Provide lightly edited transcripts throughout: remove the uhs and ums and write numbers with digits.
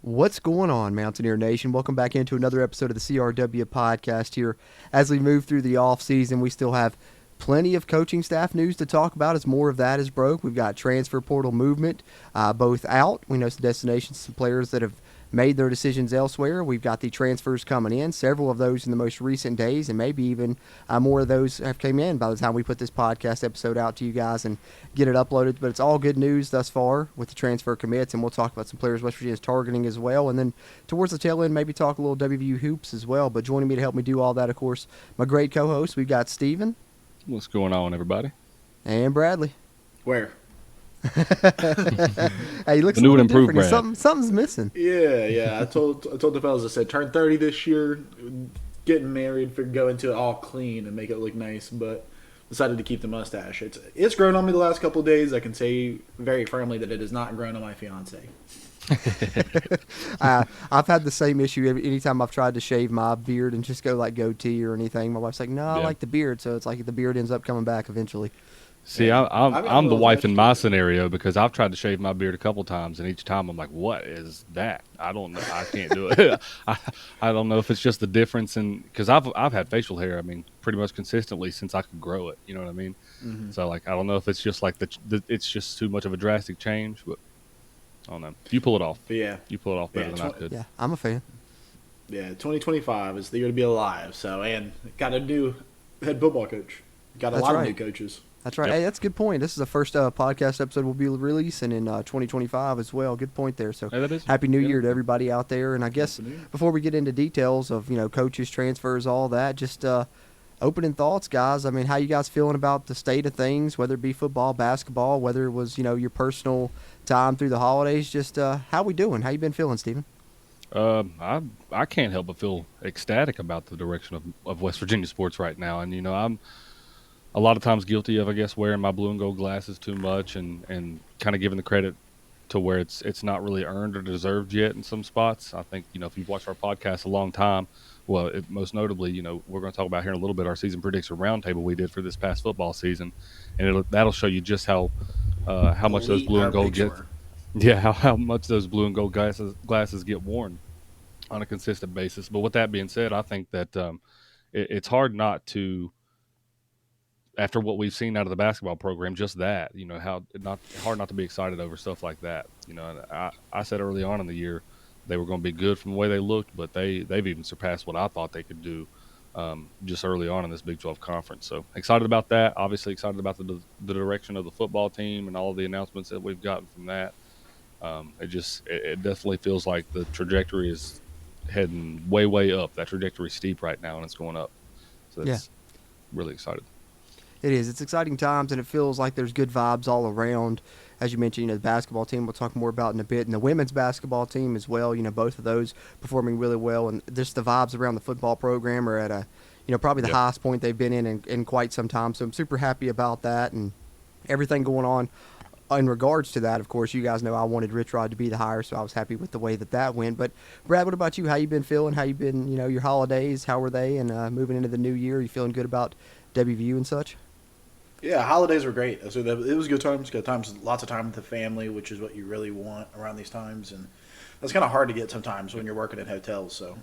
What's going on, Mountaineer Nation? Welcome back into another episode of the CRW podcast here. As we move through the offseason, we still have plenty of coaching staff news to talk about as more of that is broke. We've got transfer portal movement both out. We know some destinations, some players that have made their decisions elsewhere. We've got the transfers coming in, several of those in the most recent days, and maybe even more of those have come in by the time we put this podcast episode out to you guys and get it uploaded. But it's all good news thus far with the transfer commits, and we'll talk about some players West Virginia is targeting as well. And then towards the tail end, maybe talk a little WVU hoops as well. But joining me to help me do all that, of course, my great co-host, we've got Steven. What's going on, everybody? And Bradley. Where? Hey, he looks a New little and improved different. Something's missing. Yeah. I told the fellas, I said, turn 30 this year, getting married, go into it all clean and make it look nice, but decided to keep the mustache. It's grown on me the last couple of days. I can say very firmly that it has not grown on my fiance. I've had the same issue anytime I've tried to shave my beard and just go like goatee or anything. My wife's like, no, I like the beard. So it's like the beard ends up coming back eventually. See, I'm the wife in my scenario because I've tried to shave my beard a couple times, and each time I'm like, what is that? I don't know. I can't do it. I don't know if it's just the difference in, because I've had facial hair, I mean, pretty much consistently since I could grow it. You know what I mean? Mm-hmm. So, like, I don't know if it's just like it's just too much of a drastic change, but I don't know. You pull it off. Yeah. You pull it off better than I could. Yeah, I'm a fan. Yeah, 2025 is the year to be alive. So, and got a new head football coach. Got a lot of new coaches. That's right. Yep. Hey, that's a good point. This is the first podcast episode we'll be releasing in 2025 as well. Good point there. So Happy New Year to everybody out there. And I guess before we get into details of, coaches, transfers, all that, just opening thoughts, guys. I mean, how you guys feeling about the state of things, whether it be football, basketball, whether it was, your personal time through the holidays, just how we doing? How you been feeling, Steven? I can't help but feel ecstatic about the direction of West Virginia sports right now. And, I'm a lot of times guilty of, I guess, wearing my blue and gold glasses too much and kind of giving the credit to where it's not really earned or deserved yet in some spots. I think, if you've watched our podcast a long time, well, most notably, we're going to talk about here in a little bit our season prediction roundtable we did for this past football season, and that'll show you just how much those blue and gold get. Yeah, how much those blue and gold glasses get worn on a consistent basis. But with that being said, I think that it's hard not to, after what we've seen out of the basketball program, just that, hard not to be excited over stuff like that. And I said early on in the year they were going to be good from the way they looked, but they've even surpassed what I thought they could do just early on in this Big 12 conference. So excited about that. Obviously excited about the direction of the football team and all of the announcements that we've gotten from that. It definitely feels like the trajectory is heading way, way up. That trajectory is steep right now, and it's going up. So that's really excited. It is. It's exciting times, and it feels like there's good vibes all around. As you mentioned, the basketball team we'll talk more about in a bit, and the women's basketball team as well. Both of those performing really well, and just the vibes around the football program are at a, probably the highest point they've been in quite some time. So I'm super happy about that and everything going on. In regards to that, of course, you guys know I wanted Rich Rod to be the hire, so I was happy with the way that went. But Brad, what about you? How you been feeling? How you been? Your holidays? How were they? And moving into the new year, you feeling good about WVU and such? Yeah, holidays were great. So it was good times. Good times. Lots of time with the family, which is what you really want around these times, and that's kind of hard to get sometimes when you're working in hotels. So,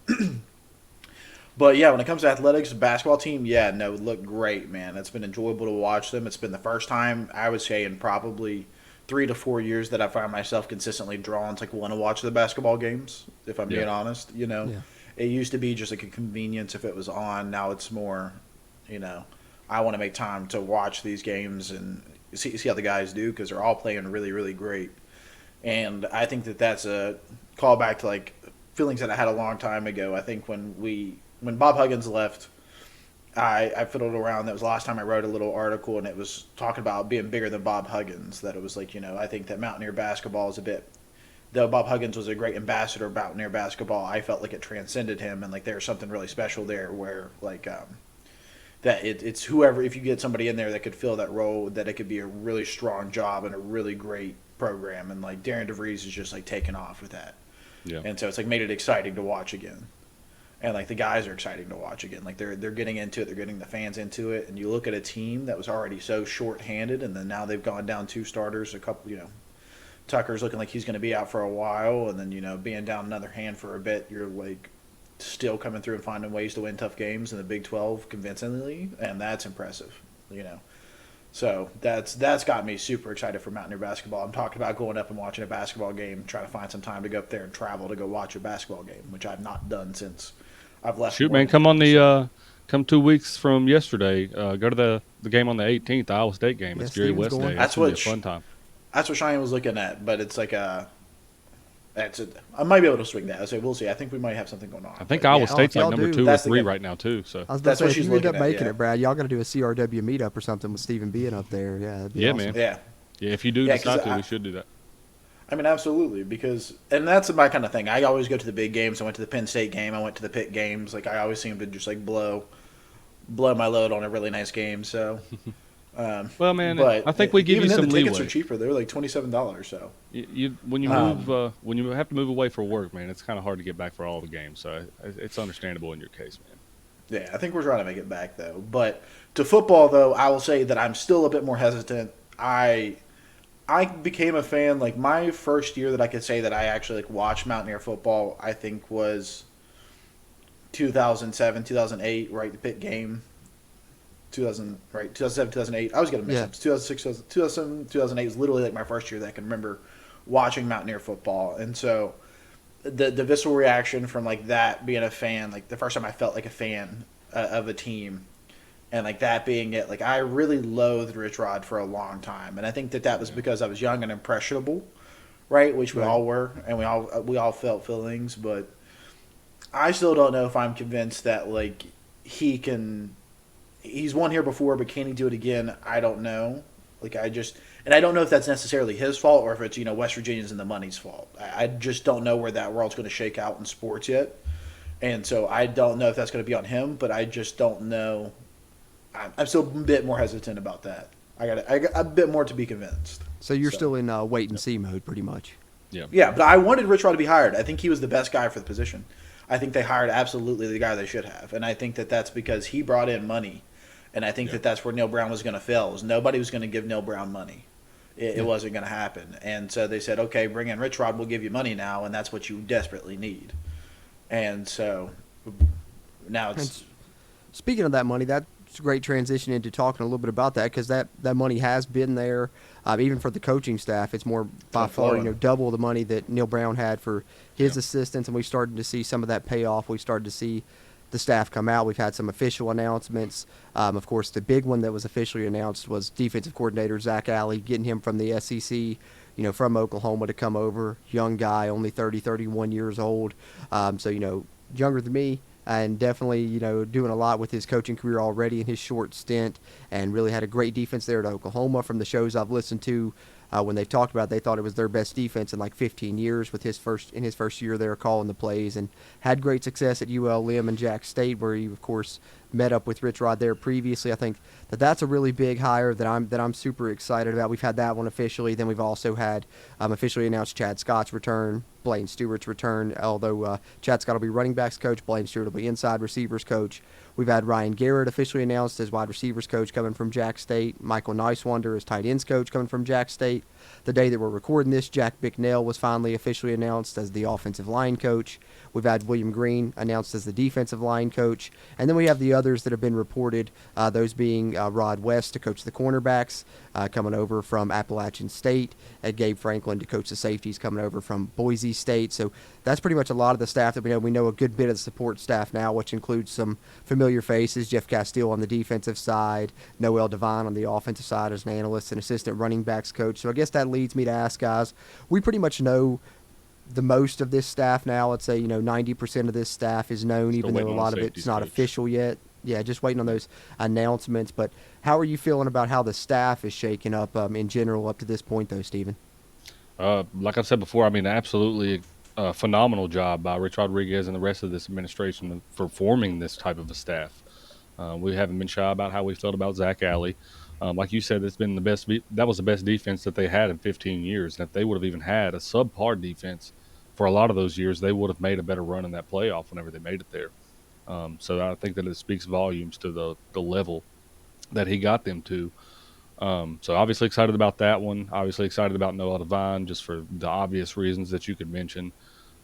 but yeah, when it comes to athletics, basketball team, look great, man. It's been enjoyable to watch them. It's been the first time I would say in probably 3 to 4 years that I find myself consistently drawn to want to watch the basketball games. If I'm being honest, it used to be just like a convenience if it was on. Now it's more, I want to make time to watch these games and see how the guys do because they're all playing really, really great. And I think that's a callback to like feelings that I had a long time ago. I think when Bob Huggins left, I fiddled around. That was the last time I wrote a little article, and it was talking about being bigger than Bob Huggins. That it was like, I think that Mountaineer basketball is a bit, though Bob Huggins was a great ambassador of Mountaineer basketball, I felt like it transcended him, and like there's something really special there where like that it's whoever, if you get somebody in there that could fill that role, that it could be a really strong job and a really great program. And like Darian DeVries is just like taking off with that. Yeah. And so it's like made it exciting to watch again. And like the guys are exciting to watch again. Like they're getting into it, they're getting the fans into it. And you look at a team that was already so short-handed, and then now they've gone down 2 starters, a couple, Tucker's looking like he's going to be out for a while, and then being down another hand for a bit, you're like still coming through and finding ways to win tough games in the Big 12 convincingly, and that's impressive. So that's got me super excited for Mountaineer basketball. I'm talking about going up and watching a basketball game, trying to find some time to go up there and travel to go watch a basketball game, which I've not done since I've left. Shoot, man, come on the come 2 weeks from yesterday. Go to the game on the 18th, the Iowa State game. Yeah, It's Jerry Steven's West going. Day. That's That's gonna be what a fun time. That's what Cheyenne was looking at, but it's like I might be able to swing that. So we'll see. I think we might have something going on. I think But, Iowa yeah, State's if y'all like number do, 2 or that's the 3 game. right now too. So I was about That's to what say, if she's you end up looking at, making yeah. it, Brad, y'all got to do a CRW meetup or something with Stephen being up there. Yeah, that'd be yeah, awesome. man. Yeah. Yeah, if you do Yeah, 'cause decide to, I- we should do that. I mean, absolutely, and that's my kind of thing. I always go to the big games. I went to the Penn State game. I went to the Pitt games. Like, I always seem to just like blow my load on a really nice game. So, Well, man, but I think we give even you then, some the tickets leeway. are cheaper. They're like $27. So, When you move when you have to move away for work, man, it's kind of hard to get back for all the games. So it's understandable in your case, man. yeah, I think we're trying to make it back though. But to football though, I will say that I'm still a bit more hesitant. I became a fan, like, my first year that I could say that I actually like watched Mountaineer football, I think was 2007, 2008, right? The Pitt game. 2007, 2008. I was going to mix Yeah. up. 2006, 2007, 2008 was literally like my first year that I can remember watching Mountaineer football. And so the visceral reaction from like that being a fan, like the first time I felt like a fan of a team, and like that being it, like I really loathed Rich Rod for a long time, and I think that was because I was young and impressionable, right? Which we Right. all were, and we all felt feelings, but I still don't know if I'm convinced that like he's won here before, but can he do it again? I don't know. Like and I don't know if that's necessarily his fault or if it's West Virginia's and the money's fault. I just don't know where that world's going to shake out in sports yet, and so I don't know if that's going to be on him. But I just don't know. I'm still a bit more hesitant about that. I got a bit more to be convinced. So you're still in wait and see mode, pretty much. Yeah, but I wanted Rich Rod to be hired. I think he was the best guy for the position. I think they hired absolutely the guy they should have, and I think that that's because he brought in money, and I think that that's where Neil Brown was going to fail. Is nobody was going to give Neil Brown money. It wasn't going to happen, and so they said, okay, bring in Rich Rod. We'll give you money now, and that's what you desperately need. And so now it's. Speaking of that money, that's a great transition into talking a little bit about that, because that money has been there, even for the coaching staff. It's more by far, double the money that Neil Brown had for his assistants, and we started to see some of that pay off. We started to see the staff come out. We've had some official announcements. Of course, the big one that was officially announced was defensive coordinator Zach Alley, getting him from the SEC, from Oklahoma to come over. Young guy, only 30, 31 years old. So, younger than me. And definitely, doing a lot with his coaching career already in his short stint, and really had a great defense there at Oklahoma. From the shows I've listened to, when they've talked about it, they thought it was their best defense in like 15 years with his first year there calling the plays, and had great success at ULM and Jack State, where he, of course, met up with Rich Rod there previously. I think that's a really big hire that I'm super excited about. We've had that one officially. Then we've also had officially announced Chad Scott's return, Blaine Stewart's return, although Chad Scott will be running backs coach, Blaine Stewart will be inside receivers coach. We've had Ryan Garrett officially announced as wide receivers coach coming from Jack State. Michael Niswander as tight ends coach coming from Jack State. The day that we're recording this, Jack Bicknell was finally officially announced as the offensive line coach. We've had William Green announced as the defensive line coach. And then we have the others that have been reported, those being Rod West to coach the cornerbacks, coming over from Appalachian State, and Gabe Franklin to coach the safeties coming over from Boise State. So that's pretty much a lot of the staff that we know. We know a good bit of the support staff now, which includes some familiar faces, Jeff Castile on the defensive side, Noel Devine on the offensive side as an analyst and assistant running backs coach. So I guess that leads me to ask, guys, we pretty much know the most of this staff now. Let's say 90% of this staff is known, even though a lot of it's not official yet. Yeah, just waiting on those announcements. But how are you feeling about how the staff is shaking up in general up to this point, though, Stephen? Like I said before, I mean, absolutely a phenomenal job by Rich Rodriguez and the rest of this administration for forming this type of a staff. We haven't been shy about how we felt about Zach Alley. Like you said, it's been that was the best defense that they had in 15 years. And if they would have even had a subpar defense for a lot of those years, they would have made a better run in that playoff whenever they made it there. So I think that it speaks volumes to the level that he got them to. So obviously excited about that one. Obviously excited about Noah Devine, just for the obvious reasons that you could mention.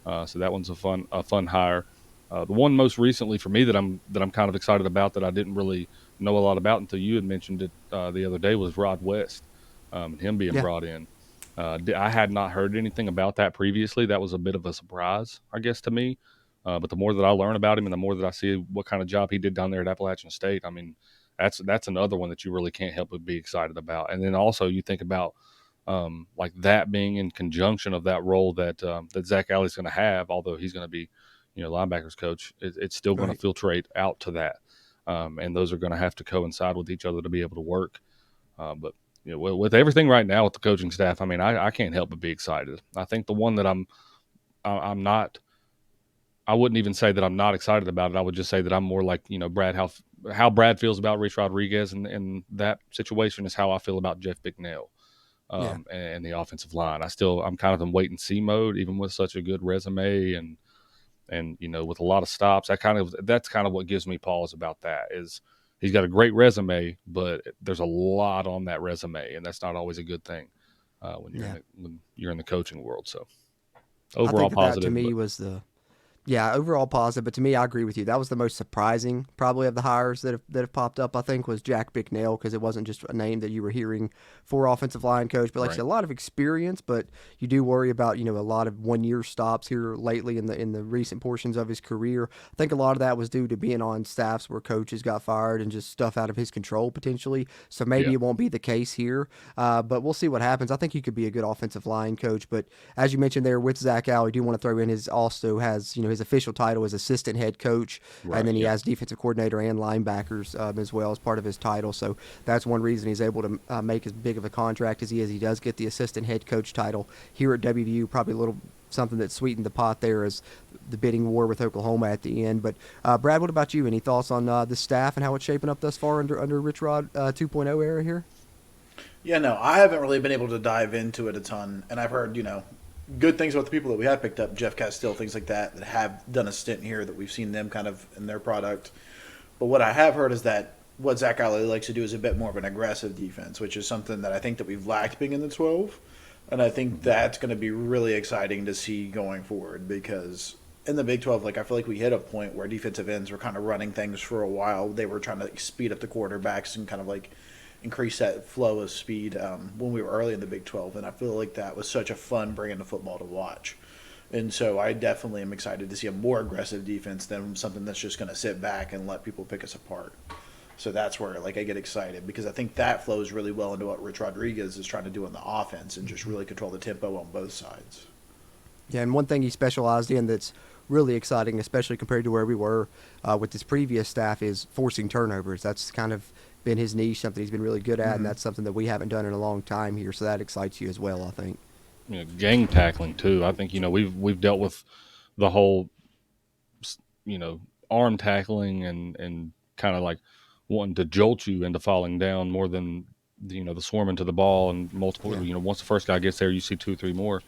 So that one's a fun hire. The one most recently for me that I'm kind of excited about, that I didn't really know a lot about until you had mentioned it the other day, was Rod West, and him being Yeah, brought in. I had not heard anything about that previously. That was a bit of a surprise, I guess, to me. But the more that I learn about him, and the more that I see what kind of job he did down there at Appalachian State, I mean, that's another one that you really can't help but be excited about. And then also you think about like that being in conjunction of that role that Zach Alley's going to have, although he's going to be, linebackers coach, it's still going to right. filtrate out to that, and those are going to have to coincide with each other to be able to work. But with everything right now with the coaching staff, I mean, I can't help but be excited. I think the one that I'm not. I wouldn't even say that I'm not excited about it. I would just say that I'm more like, Brad, how Brad feels about Rich Rodriguez and that situation is how I feel about Jeff Bicknell, Yeah. and the offensive line. I'm kind of in wait and see mode, even with such a good resume and with a lot of stops. That's kind of what gives me pause about that. Is he's got a great resume, but there's a lot on that resume, and that's not always a good thing Yeah. when you're in the coaching world. So I overall think that to positive, me but was the Yeah, overall positive, but to me, I agree with you. That was the most surprising, probably, of the hires that have popped up. I think was Jack Bicknell, because it wasn't just a name that you were hearing for offensive line coach, but like I said, right. a lot of experience. But you do worry about a lot of 1 year stops here lately in the recent portions of his career. I think a lot of that was due to being on staffs where coaches got fired and just stuff out of his control potentially. So maybe Yeah. it won't be the case here, but we'll see what happens. I think he could be a good offensive line coach, but as you mentioned there with Zach Alley, I do want to throw in his also has his official title is assistant head coach, and Right. then he Yep. has defensive coordinator and linebackers as well as part of his title. So that's one reason he's able to make as big of a contract as he is. He does get the assistant head coach title here at WVU. Probably a little something that sweetened the pot there is the bidding war with Oklahoma at the end. But Brad, what about you? Any thoughts on the staff and how it's shaping up thus far under Rich Rod 2.0 era here? Yeah, no, I haven't really been able to dive into it a ton, and I've heard good things about the people that we have picked up, Jeff Castile, things like that have done a stint here, that we've seen them kind of in their product. But what I have heard is that what Zach Alley likes to do is a bit more of an aggressive defense, which is something that I think that we've lacked being in the 12. And I think that's going to be really exciting to see going forward, because in the Big 12, I feel like we hit a point where defensive ends were kind of running things for a while. They were trying to speed up the quarterbacks and kind of increase that flow of speed when we were early in the Big 12. And I feel like that was such a fun brand of football to watch. And so I definitely am excited to see a more aggressive defense than something that's just going to sit back and let people pick us apart. So that's where I get excited, because I think that flows really well into what Rich Rodriguez is trying to do on the offense and just really control the tempo on both sides. Yeah, and one thing he specialized in that's really exciting, especially compared to where we were with his previous staff, is forcing turnovers. That's kind of been his niche, something he's been really good at, and that's something that we haven't done in a long time here. So that excites you as well, I think. Gang tackling too. I think we've dealt with the whole arm tackling and kind of like wanting to jolt you into falling down more than the swarming to the ball and multiple. Yeah. Once the first guy gets there, you see 2-3 more.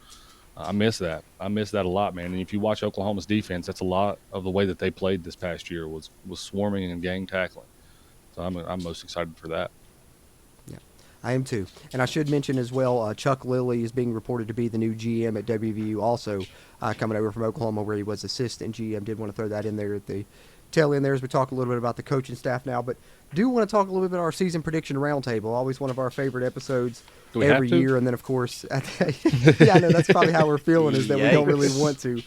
I miss that. I miss that a lot, man. And if you watch Oklahoma's defense, that's a lot of the way that they played this past year was swarming and gang tackling. So I'm most excited for that. Yeah, I am too. And I should mention as well, Chuck Lilly is being reported to be the new GM at WVU, also coming over from Oklahoma, where he was assistant GM. Did want to throw that in there at the tail end there as we talk a little bit about the coaching staff now. But do want to talk a little bit about our season prediction roundtable. Always one of our favorite episodes every year. And then, of course, yeah, I know that's probably how we're feeling, is that we don't really want to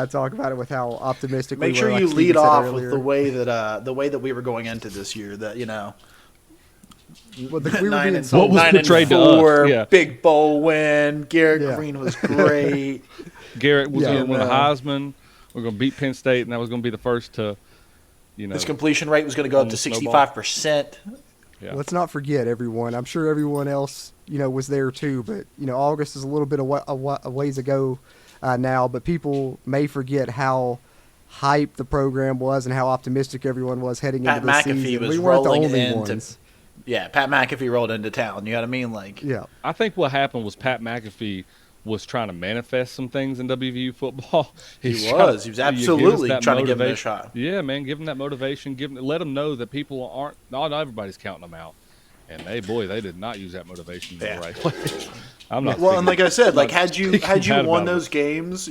talk about it with how optimistic we were. Make sure like you Steven lead said off earlier. with the way that we were going into this year. That We were being What was sold. portrayed to us? Yeah. Big bowl win. Garrett Green was great. Garrett was going to win a Yeah. Heisman. We're going to beat Penn State, and that was going to be the first to, His completion rate was going to go up to 65%. Yeah. Let's not forget, everyone. I'm sure everyone else, was there too. But August is a little bit a ways ago now. But people may forget how hyped the program was and how optimistic everyone was heading Pat into the McAfee season. was We weren't the rolling only into. ones. Yeah, Pat McAfee rolled into town. You know what I mean? Yeah. I think what happened was Pat McAfee was trying to manifest some things in WVU football. He was absolutely trying to give him a shot. Yeah, man, give him that motivation. Let him know that people aren't. Not everybody's counting them out. and they did not use that motivation in the right way. I'm not. Well, and like I said, like had you bad won about those games,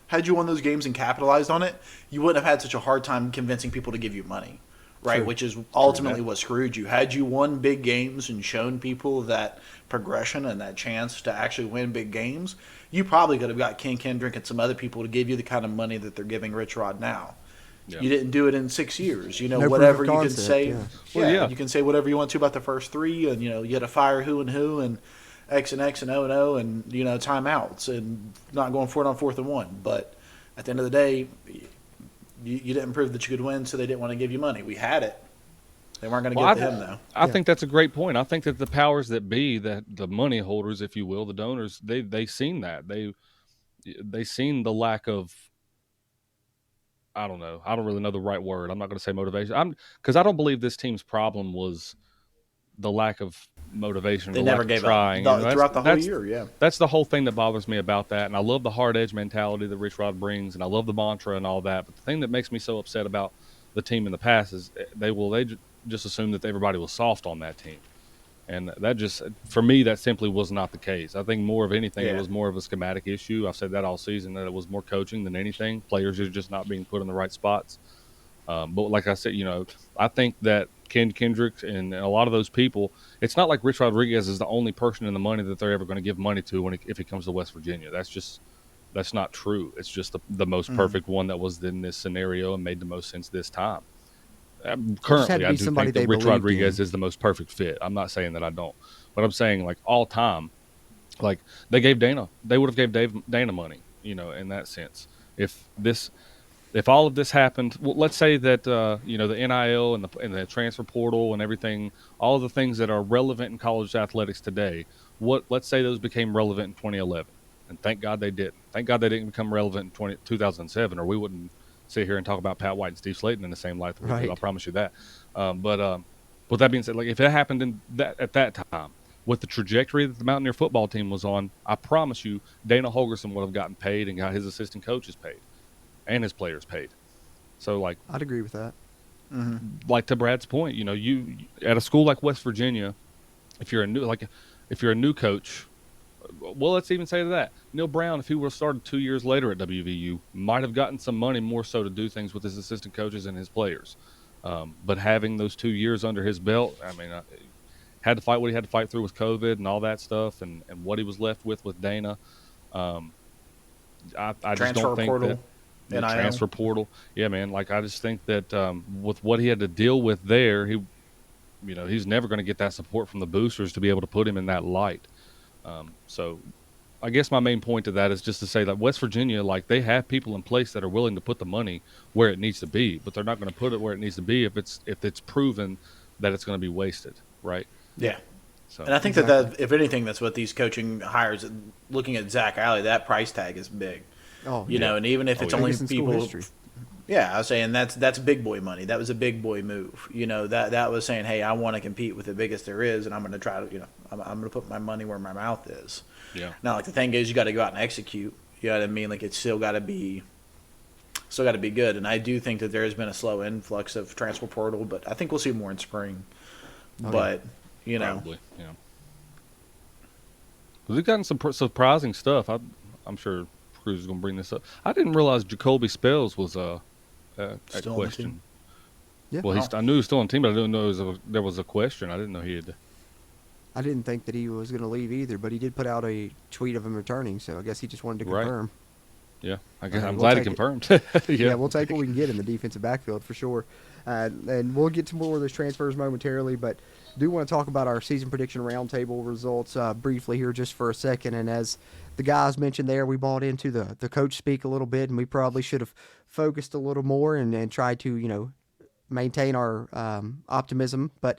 had you won those games and capitalized on it, you wouldn't have had such a hard time convincing people to give you money, right? True. Which is ultimately what screwed you. Had you won big games and shown people that progression and that chance to actually win big games, you probably could have got Ken Kendrick and some other people to give you the kind of money that they're giving Rich Rod now. Yeah. You didn't do it in 6 years. You know, No whatever proof of you can concept, say. yeah. Well, You can say whatever you want to about the first three, and you had to fire who and X and X and O and O, and timeouts and not going for it on 4th and 1. But at the end of the day, you didn't prove that you could win, so they didn't want to give you money. We had it. They weren't going to give it to him, though. I think that's a great point. I think that the powers that be, that the money holders, if you will, the donors, they seen that. They seen the lack of, I don't know. I don't really know the right word. I'm not going to say motivation. Because I don't believe this team's problem was the lack of motivation. They the never lack gave of trying. up throughout the whole year. Yeah, that's the whole thing that bothers me about that. And I love the hard edge mentality that Rich Rod brings, and I love the mantra and all that. But the thing that makes me so upset about the team in the past is they just assume that everybody was soft on that team. And that just, for me, that simply was not the case. I think more of anything, it was more of a schematic issue. I've said that all season, that it was more coaching than anything. Players are just not being put in the right spots. But like I said, I think that Ken Kendrick and a lot of those people, it's not like Rich Rodriguez is the only person in the money that they're ever going to give money to if it comes to West Virginia. That's not true. It's just the most perfect one that was in this scenario and made the most sense this time. Currently, I do think that Rich Rodriguez is the most perfect fit. I'm not saying that I don't, but I'm saying like all time, like they would have gave Dana money, in that sense. If all of this happened, well, let's say that the NIL and the transfer portal and everything, all of the things that are relevant in college athletics today, let's say those became relevant in 2011, and thank God they didn't. Thank God they didn't become relevant in 2007, or we wouldn't sit here and talk about Pat White and Steve Slayton in the same light that we do. I promise you that. But with that being said, like if it happened at that time, with the trajectory that the Mountaineer football team was on, I promise you, Dana Holgerson would have gotten paid and got his assistant coaches paid, and his players paid. So like, I'd agree with that. Like to Brad's point, you at a school like West Virginia, if you're a new coach. Well, let's even say that Neil Brown, if he would have started 2 years later at WVU, might have gotten some money more so to do things with his assistant coaches and his players. But having those 2 years under his belt, I mean, had to fight what he had to fight through with COVID and all that stuff, and what he was left with Dana. I just don't think that the transfer portal. Yeah, man. Like I just think that with what he had to deal with there, he's never going to get that support from the boosters to be able to put him in that light. So I guess my main point to that is just to say that West Virginia, like they have people in place that are willing to put the money where it needs to be, but they're not going to put it where it needs to be if it's proven that it's going to be wasted. Right. Yeah. So, and I think that if anything, that's what these coaching hires, looking at Zach Alley, that price tag is big, and even if it's only people, I was saying that's big boy money. That was a big boy move. That was saying, hey, I want to compete with the biggest there is, and I'm going to try to, I'm going to put my money where my mouth is. Yeah. Now, like the thing is, you got to go out and execute. You know what I mean? Like it's still got to be good. And I do think that there has been a slow influx of transfer portal, but I think we'll see more in spring. Probably, yeah. We've gotten some surprising stuff. I'm sure Cruz is going to bring this up. I didn't realize Jacoby Spells was a question. Yeah. Well, I knew he was still on the team, but I didn't know there was a question. I didn't know he had. I didn't think that he was going to leave either, but he did put out a tweet of him returning, so I guess he just wanted to confirm. Yeah, I guess I'm glad he confirmed. Yeah, we'll take what we can get in the defensive backfield for sure. And we'll get to more of those transfers momentarily, but do want to talk about our season prediction roundtable results briefly here just for a second. And as the guys mentioned there, we bought into the coach speak a little bit, and we probably should have focused a little more and tried to, maintain our optimism, but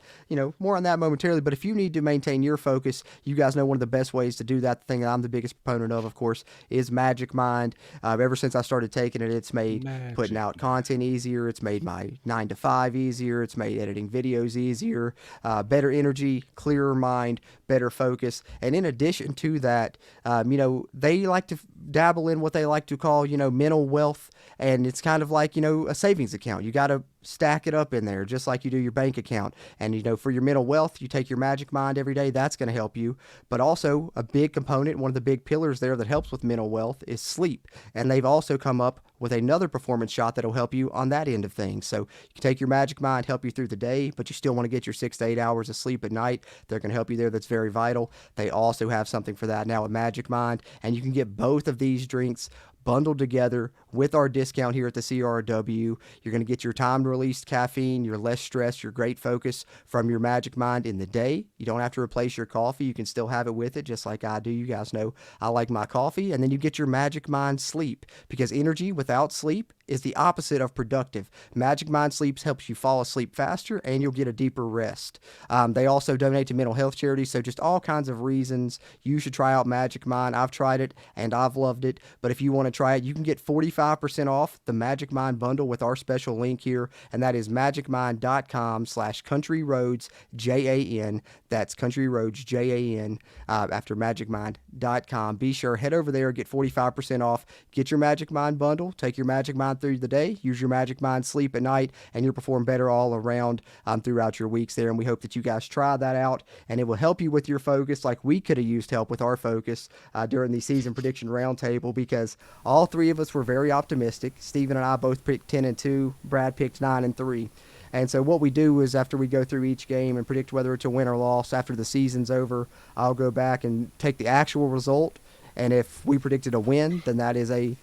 more on that momentarily. But if you need to maintain your focus, you guys know one of the best ways to do that, the thing that I'm the biggest proponent of course, is Magic Mind. Ever since I started taking it, it's made putting out content easier. It's made my 9 to 5 easier. It's made editing videos easier. Better energy, clearer mind, better focus. And in addition to that, they like to dabble in what they like to call, mental wealth, and it's kind of like, a savings account. You got to stack it up in there just like you do your bank account. And, for your mental wealth, you take your Magic Mind every day. That's going to help you. But also a big component, one of the big pillars there that helps with mental wealth is sleep. And they've also come up with another performance shot that'll help you on that end of things. So you can take your Magic Mind, help you through the day, but you still want to get your 6 to 8 hours of sleep at night. They're going to help you there. That's very vital. They also have something for that now with Magic Mind, and you can get both of these drinks bundled together with our discount here at the CRW. You're going to get your time-released caffeine, your less stress, your great focus from your Magic Mind in the day. You don't have to replace your coffee. You can still have it with it just like I do. You guys know I like my coffee. And then you get your Magic Mind sleep, because energy without sleep is the opposite of productive. Magic Mind Sleeps helps you fall asleep faster, and you'll get a deeper rest. They also donate to mental health charities, so just all kinds of reasons you should try out Magic Mind. I've tried it, and I've loved it. But if you want to try it, you can get 45% off the Magic Mind bundle with our special link here, and that is magicmind.com/countryroadsJAN. That's Country Roads JAN after magicmind.com. Be sure, head over there, get 45% off, get your Magic Mind bundle, take your Magic Mind through the day, use your Magic Mind sleep at night, and you'll perform better all around throughout your weeks there. And we hope that you guys try that out, and it will help you with your focus like we could have used help with our focus during the season prediction roundtable, because all three of us were very optimistic. Steven and I both picked 10-2. Brad picked 9-3. And so what we do is, after we go through each game and predict whether it's a win or loss, after the season's over, I'll go back and take the actual result. And if we predicted a win, then that is a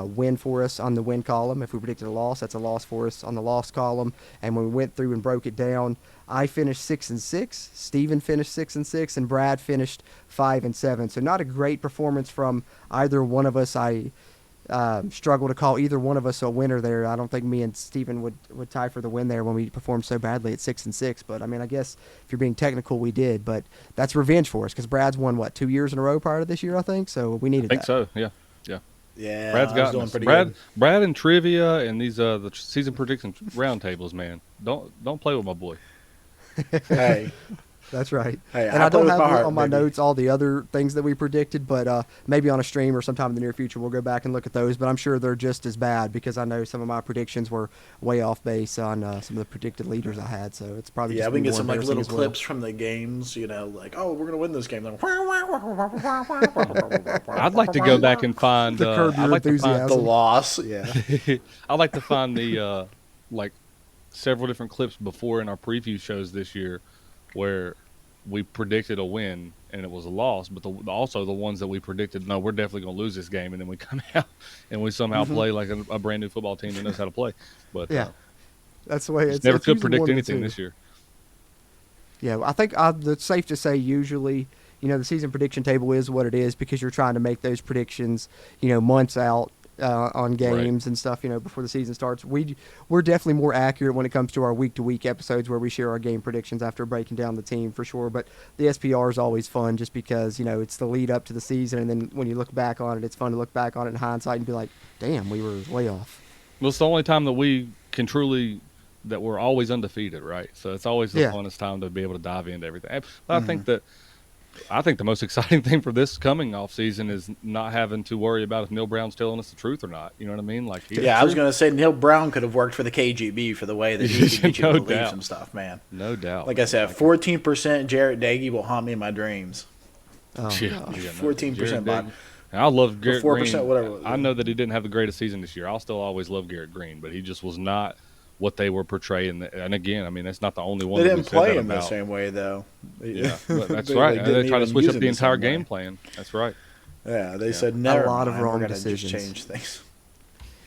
win for us on the win column. If we predicted a loss, that's a loss for us on the loss column. And when we went through and broke it down, I finished 6-6, Steven finished 6-6, and Brad finished 5-7. So not a great performance from either one of us. I struggle to call either one of us a winner there. I don't think me and Steven would tie for the win there when we performed so badly at 6-6. But I mean, I guess if you're being technical, we did. But that's revenge for us, because Brad's won 2 years in a row prior to this year, I think. So we needed that. I think so. Yeah. Yeah, Brad's I was got doing pretty Brad. good. Brad and trivia and these the season prediction roundtables, man. Don't play with my boy. Hey, That's right. Hey, and I don't play with have my heart, on my baby. notes all the other things that we predicted, but maybe on a stream or sometime in the near future we'll go back and look at those. But I'm sure they're just as bad, because I know some of my predictions were way off base on some of the predicted leaders I had. So it's probably Yeah, just we can be get more some embarrassing little as well. clips from the games, like, oh, we're gonna win this game. Then I'd like to go back and find The Curb Your I'd like to find the Enthusiasm. loss. Yeah, I'd like to find the like several different clips before in our preview shows this year where we predicted a win and it was a loss, but also the ones that we predicted, no, we're definitely going to lose this game, and then we come out and we somehow play like a brand new football team that knows how to play. But Yeah, that's the way it's never could usually predict one of the anything two. this year. Yeah, I think it's safe to say usually, the season prediction table is what it is, because you're trying to make those predictions, months out on games and stuff, before the season starts. We're definitely more accurate when it comes to our week-to-week episodes where we share our game predictions after breaking down the team, for sure. But the SPR is always fun just because, it's the lead up to the season, and then when you look back on it, it's fun to look back on it in hindsight and be like, damn, we were way off. Well, it's the only time that we can truly that we're always undefeated, right? So it's always the Yeah. funnest time to be able to dive into everything. But I think the most exciting thing for this coming off season is not having to worry about if Neil Brown's telling us the truth or not. You know what I mean? Like, yeah. I was gonna say Neil Brown could have worked for the KGB for the way that he could get you No to believe doubt. some stuff, man. no doubt. Like I said, 14% Jarrett Dagey will haunt me in my dreams. Oh, Yeah, gosh. yeah, no, 14% Jared bot. Dagg- And I love Garrett 4%, Green. whatever it was, I yeah. know that he didn't have the greatest season this year. I'll still always love Garrett Green, but he just was not what they were portraying. And again, I mean, that's not the only one. They that didn't we said play that him the about. same way, though. Yeah, but that's They, right. like, They didn't tried to even switch use up him the the entire same way. game plan. That's right. Yeah, they said never lot of mind, wrong we're gonna decisions. just change things.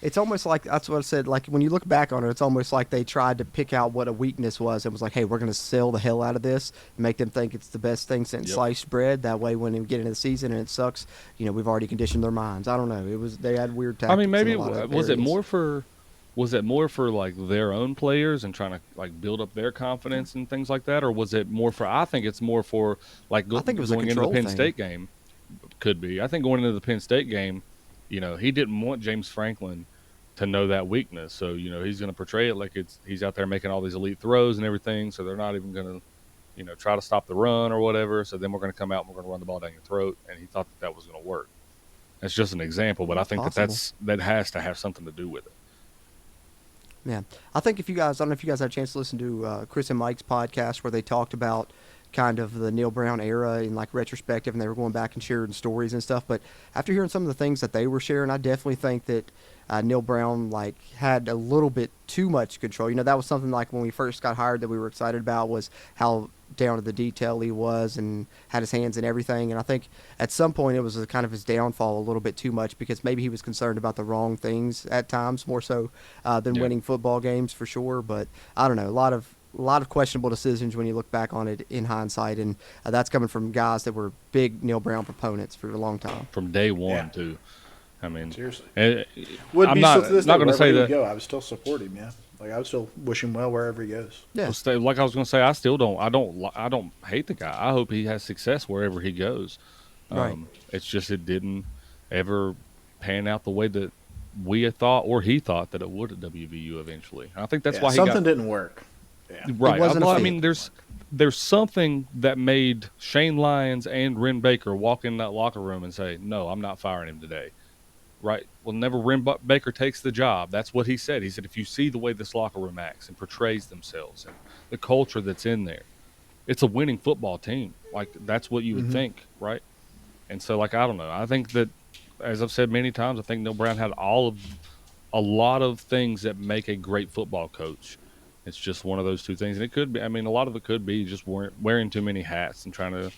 It's almost like, that's what I said, like when you look back on it, it's almost like they tried to pick out what a weakness was and was like, hey, we're going to sell the hell out of this and make them think it's the best thing since Yep. sliced bread. That way when we get into the season and it sucks, we've already conditioned their minds. I don't know. They had weird tactics. I mean, maybe in a lot of was it areas. more for like their own players and trying to like build up their confidence and things like that, or was it more for? I think it's more for like I think it was a going into the control Penn thing. State game. Could be. I think going into the Penn State game, he didn't want James Franklin to know that weakness. So, he's going to portray it like he's out there making all these elite throws and everything. So they're not even going to, try to stop the run or whatever. So then we're going to come out and we're going to run the ball down your throat. And he thought that was going to work. That's just an example, but I think Possible. that has to have something to do with it. Yeah, I think if you guys, I don't know if you guys had a chance to listen to Chris and Mike's podcast where they talked about kind of the Neil Brown era in like retrospective, and they were going back and sharing stories and stuff. But after hearing some of the things that they were sharing, I definitely think that Neil Brown like had a little bit too much control. You know, that was something like when we first got hired that we were excited about was how down to the detail he was and had his hands in everything. And I think at some point it was a kind of his downfall a little bit too much because maybe he was concerned about the wrong things at times more so than Yeah. winning football games for sure. But I don't know, a lot of questionable decisions when you look back on it in hindsight, and that's coming from guys that were big Neil Brown proponents for a long time. From day one, Yeah. too. I mean, Seriously. eh, Would I'm be not still to this not day, going to wherever say he would that. go, I would still support him. Yeah, like I would still wish him well wherever he goes. Yeah, Like I was going to say, I still don't. I don't hate the guy. I hope he has success wherever he goes. Right. It's just it didn't ever pan out the way that we had thought or he thought that it would at WVU eventually. And I think that's Yeah, why he something got didn't work. Yeah, right. wasn't a Well, I fit. mean, there's something that made Shane Lyons and Ren Baker walk in that locker room and say, "No, I'm not firing him today." Right. Well, never Ren Baker takes the job. That's what he said. He said, if you see the way this locker room acts and portrays themselves and the culture that's in there, it's a winning football team. Like, that's what you would think, right? And so, like, I don't know. I think that, as I've said many times, I think Neil Brown had a lot of things that make a great football coach. It's just one of those two things. And it could be, I mean, a lot of it could be just wearing too many hats and trying to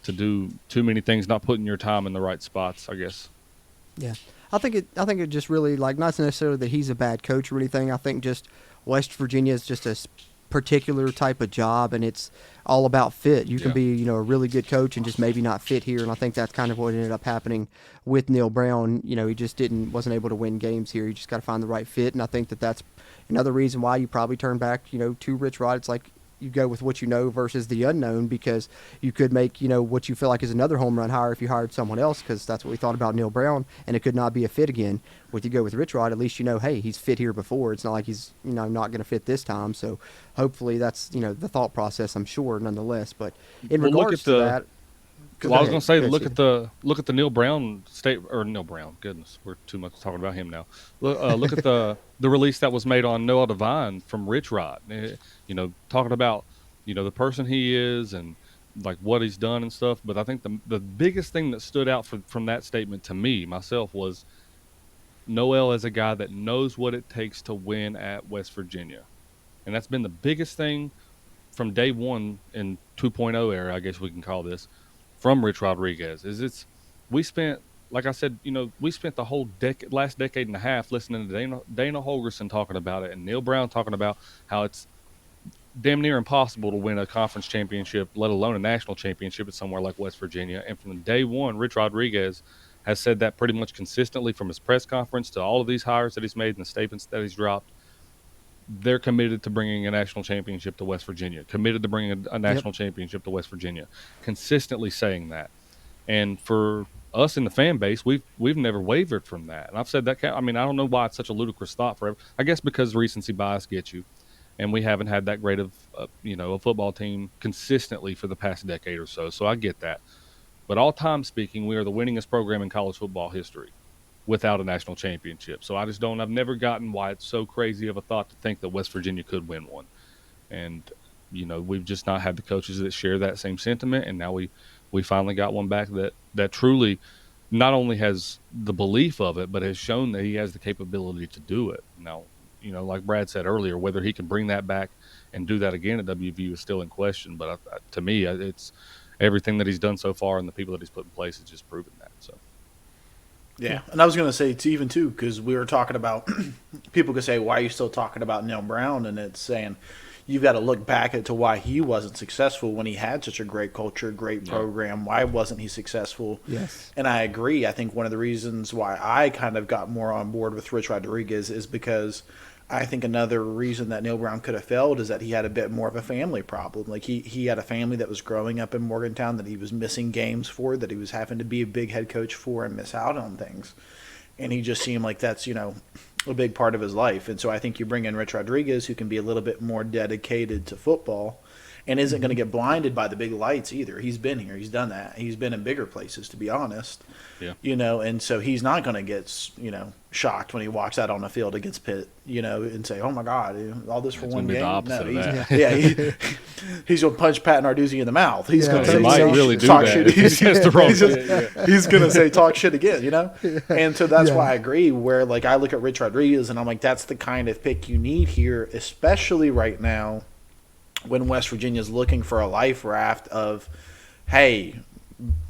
do too many things, not putting your time in the right spots, I guess. yeah. I think it just really like not necessarily that he's a bad coach or anything. I think just West Virginia is just a particular type of job, and it's all about fit. You can Yeah. be a really good coach and just maybe not fit here, and I think that's kind of what ended up happening with Neil Brown. He just wasn't able to win games here. You just got to find the right fit, and I think that that's another reason why you probably turn back to Rich Rod. It's like you go with what you know versus the unknown, because you could make what you feel like is another home run hire if you hired someone else, because that's what we thought about Neil Brown, and it could not be a fit again. With you go with Rich Rod, at least hey, he's fit here before. It's not like he's not going to fit this time. So hopefully that's the thought process, I'm sure, nonetheless. But in Well, look regards at to that, Well, I was ahead. going to say, Go ahead, look at the Neil Brown Neil Brown. Goodness, we're too much talking about him now. Look at the release that was made on Noah Devine from Rich Rod. Talking about the person he is and like what he's done and stuff. But I think the biggest thing that stood out from that statement to me myself was Noel as a guy that knows what it takes to win at West Virginia, and that's been the biggest thing from day one in 2.0 era, I guess we can call this, from Rich Rodriguez. We spent, like I said, we spent the whole last decade and a half listening to Dana Holgerson talking about it and Neil Brown talking about how it's damn near impossible to win a conference championship, let alone a national championship at somewhere like West Virginia. And from day one, Rich Rodriguez has said that pretty much consistently from his press conference to all of these hires that he's made and the statements that he's dropped. They're committed to bringing a national championship to West Virginia, committed to bringing a national championship to West Virginia, consistently saying that. And for us in the fan base, we've never wavered from that. And I've said that. I mean, I don't know why it's such a ludicrous thought forever. I guess because recency bias gets you, and we haven't had that great of a football team consistently for the past decade or so. So I get that. But all time speaking, we are the winningest program in college football history without a national championship. So I've never gotten why it's so crazy of a thought to think that West Virginia could win one. And, we've just not had the coaches that share that same sentiment. And now we finally got one back that truly not only has the belief of it, but has shown that he has the capability to do it. Now, like Brad said earlier, whether he can bring that back and do that again at WVU is still in question. But to me, it's everything that he's done so far and the people that he's put in place has just proven that. So. Yeah, and I was going to say too, because we were talking about people could say, "Why are you still talking about Neil Brown?" And it's saying you've got to look back to why he wasn't successful when he had such a great culture, great program. Why wasn't he successful? Yes. And I agree. I think one of the reasons why I kind of got more on board with Rich Rodriguez is because I think another reason that Neil Brown could have failed is that he had a bit more of a family problem. Like he had a family that was growing up in Morgantown that he was missing games for, that he was having to be a big head coach for and miss out on things. And he just seemed like that's, a big part of his life. And so I think you bring in Rich Rodriguez, who can be a little bit more dedicated to football and isn't going to get blinded by the big lights either. He's been here. He's done that. He's been in bigger places, to be honest. Yeah. And so he's not going to get, shocked when he walks out on the field against Pitt, and say, oh, my God, all this for one game. He's going to punch Pat Narduzzi in the mouth. He's going to say, might really do talk that. shit. He's going to say, talk shit again, And so that's why I agree where, like, I look at Rich Rodriguez and I'm like, that's the kind of pick you need here, especially right now when West Virginia's looking for a life raft of, hey,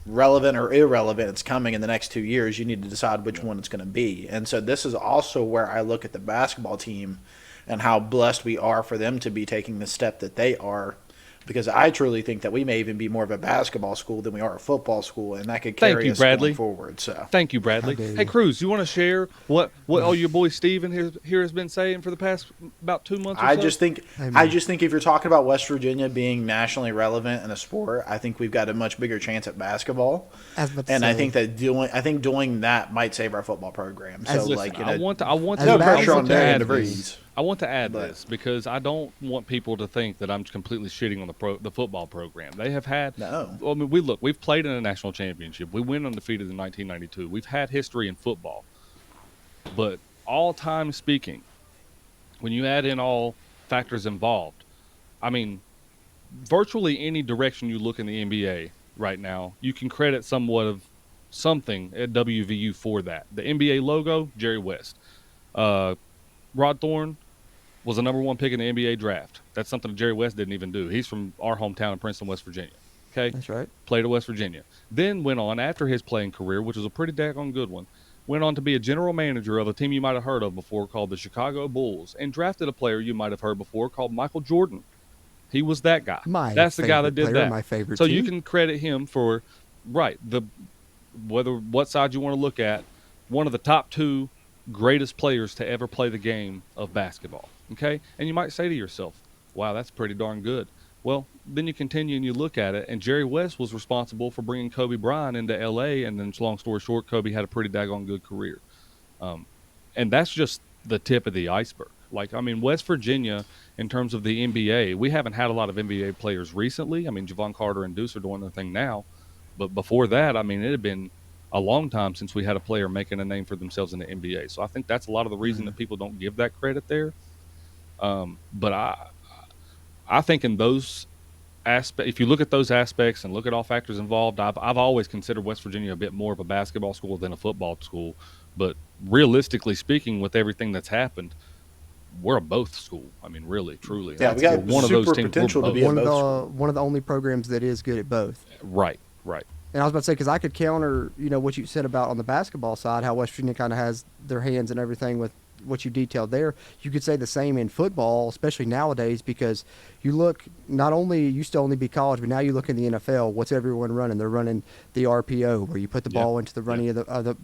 relevant or irrelevant, it's coming in the next 2 years. You need to decide which one it's going to be. And so this is also where I look at the basketball team and how blessed we are for them to be taking the step that they are, because I truly think that we may even be more of a basketball school than we are a football school, and that could carry us going forward. So thank you, Bradley. Hey, Cruz, you want to share what all your boy Steven here has been saying for the past about 2 months or so? I just think if you're talking about West Virginia being nationally relevant in a sport, I think we've got a much bigger chance at basketball. I think that doing that might save our football program. So I want no pressure on Darian DeVries. I want to add this because I don't want people to think that I'm completely shitting on the football program. They have had. No. I mean, we've played in a national championship. We went undefeated in 1992. We've had history in football, but all time speaking, when you add in all factors involved, I mean, virtually any direction you look in the NBA right now, you can credit somewhat of something at WVU for that. The NBA logo, Jerry West. Rod Thorne was the number 1 pick in the NBA draft. That's something that Jerry West didn't even do. He's from our hometown in Princeton, West Virginia. Okay? That's right. Played at West Virginia. Then went on, after his playing career, which was a pretty daggone good one, went on to be a general manager of a team you might have heard of before called the Chicago Bulls, and drafted a player you might have heard before called Michael Jordan. He was that guy. That's the guy that did that. My favorite so team. You can credit him for, what side you want to look at, one of the top 2 greatest players to ever play the game of basketball. Okay? And you might say to yourself, wow, that's pretty darn good. Well, then you continue and you look at it, and Jerry West was responsible for bringing Kobe Bryant into L.A., and then, long story short, Kobe had a pretty daggone good career. And that's just the tip of the iceberg. Like, I mean, West Virginia, in terms of the NBA, we haven't had a lot of NBA players recently. I mean, Javon Carter and Deuce are doing their thing now. But before that, I mean, it had been a long time since we had a player making a name for themselves in the NBA. So I think that's a lot of the reason that people don't give that credit there. But I think in those aspects, if you look at those aspects and look at all factors involved, I've always considered West Virginia a bit more of a basketball school than a football school. But realistically speaking, with everything that's happened, we're a both school. I mean, really, truly. Yeah, we got one of those teams, potential to be one of the only programs that is good at both. Right. And I was about to say, because I could counter, what you said about on the basketball side, how West Virginia kind of has their hands and everything with what you detailed there. You could say the same in football, especially nowadays, because you look, not only used to only be college, but now you look in the NFL. What's everyone running? They're running the RPO, where you put the ball into the running of the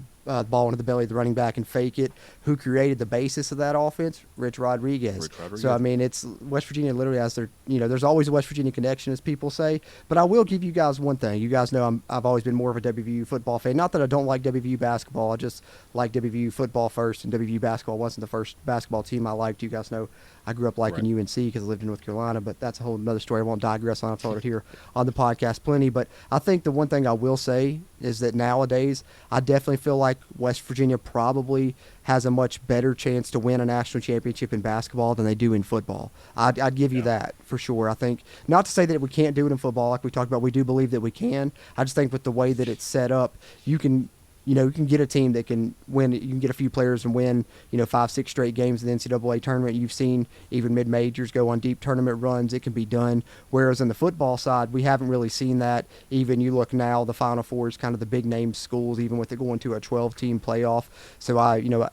ball into the belly of the running back and fake it. Who created the basis of that offense? Rich Rodriguez. So I mean, it's West Virginia literally has their, there's always a West Virginia connection, as people say. But I will give you guys one thing. You guys know I've always been more of a WVU football fan. Not that I don't like WVU basketball. I just like WVU football first, and WVU basketball wasn't the first basketball team I liked. You guys know I grew up liking UNC because I lived in North Carolina, but that's a whole other story. I won't digress on. I've told it here on the podcast plenty. But I think the one thing I will say is that nowadays I definitely feel like West Virginia probably has a much better chance to win a national championship in basketball than they do in football. I'd give you that for sure. I think, not to say that we can't do it in football like we talked about. We do believe that we can. I just think with the way that it's set up, you can get a team that can win. You can get a few players and win, 5-6 straight games in the NCAA tournament. You've seen even mid-majors go on deep tournament runs. It can be done. Whereas in the football side, we haven't really seen that. Even you look now, the Final Four is kind of the big-name schools, even with it going to a 12-team playoff. So,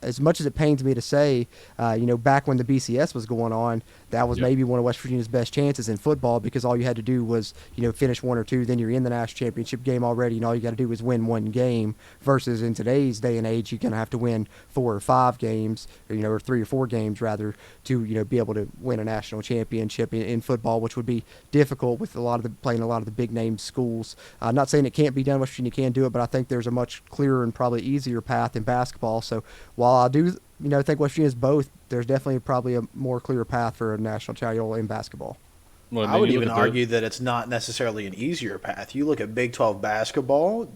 as much as it pains me to say, back when the BCS was going on, that was maybe one of West Virginia's best chances in football, because all you had to do was, finish 1 or 2, then you're in the national championship game already, and all you got to do is win 1 game. Versus in today's day and age, you're going to have to win 4 or 5 games, or 3 or 4 games rather, to be able to win a national championship in football, which would be difficult with playing a lot of the big name schools. I'm not saying it can't be done. West Virginia can do it, but I think there's a much clearer and probably easier path in basketball. So while I do, think West Virginia is both, there's definitely probably a more clear path for a national title in basketball. Well, I then would you look even at the- argue that it's not necessarily an easier path. You look at Big 12 basketball,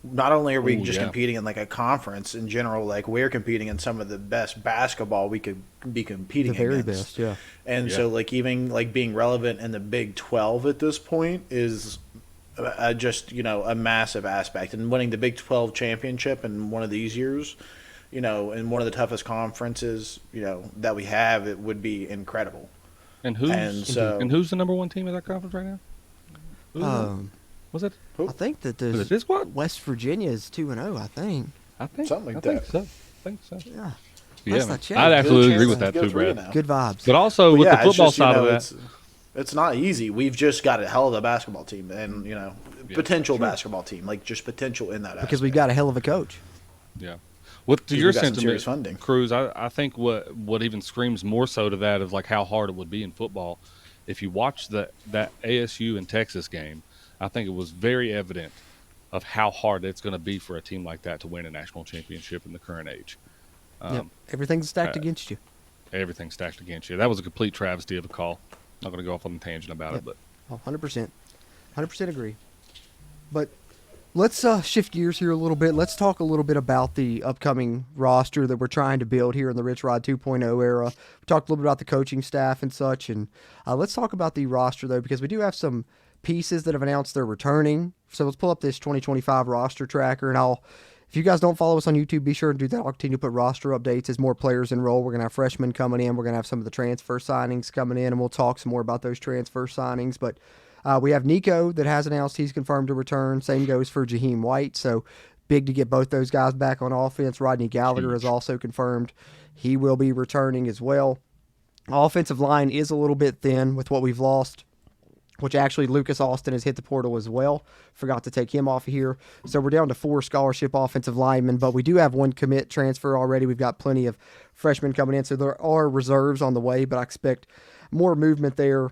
not only are we Ooh, just yeah. competing in like a conference in general, like we're competing in some of the best basketball we could be competing The very against. best, yeah. And Yeah. so like even like being relevant in the Big 12 at this point is just, a massive aspect. And winning the Big 12 championship in one of these years, in one of the toughest conferences, that we have, it would be incredible. And And so who's the number one team in that conference right now? Who's that? Was it? I think that Was there's it this one? West Virginia is 2-0. I think. I think Something like I think that. so. I think so. Yeah. Yeah, Last I man. checked. I'd absolutely Good agree with chance that to too, go 3 Brad. now. Good vibes. But also Well, with yeah, the it's football just, side of that, it's not easy. We've just got a hell of a basketball team, and potential basketball team, like just potential in that. Because we've got a hell of a coach. yeah. With to Because your we got some serious sentiment, funding. Cruz, I think what even screams more so to that is like how hard it would be in football. If you watch that ASU and Texas game, I think it was very evident of how hard it's going to be for a team like that to win a national championship in the current age. Yep. Everything's stacked against you. Everything's stacked against you. That was a complete travesty of a call. Not going to go off on a tangent about Yep. it, but Oh, 100%. 100% agree. But let's shift gears here a little bit. Let's talk a little bit about the upcoming roster that we're trying to build here in the Rich Rod 2.0 era. We talked a little bit about the coaching staff and such, and let's talk about the roster, though, because we do have some pieces that have announced they're returning. So let's pull up this 2025 roster tracker, and if you guys don't follow us on YouTube, be sure to do that. I'll continue to put roster updates as more players enroll. We're going to have freshmen coming in. We're going to have some of the transfer signings coming in, and we'll talk some more about those transfer signings. But we have Nico that has announced he's confirmed to return. Same goes for Jaheim White. So big to get both those guys back on offense. Rodney Gallagher has also confirmed he will be returning as well. Offensive line is a little bit thin with what we've lost, which actually Lucas Austin has hit the portal as well. Forgot to take him off of here. So we're down to 4 scholarship offensive linemen, but we do have 1 commit transfer already. We've got plenty of freshmen coming in, so there are reserves on the way, but I expect more movement there.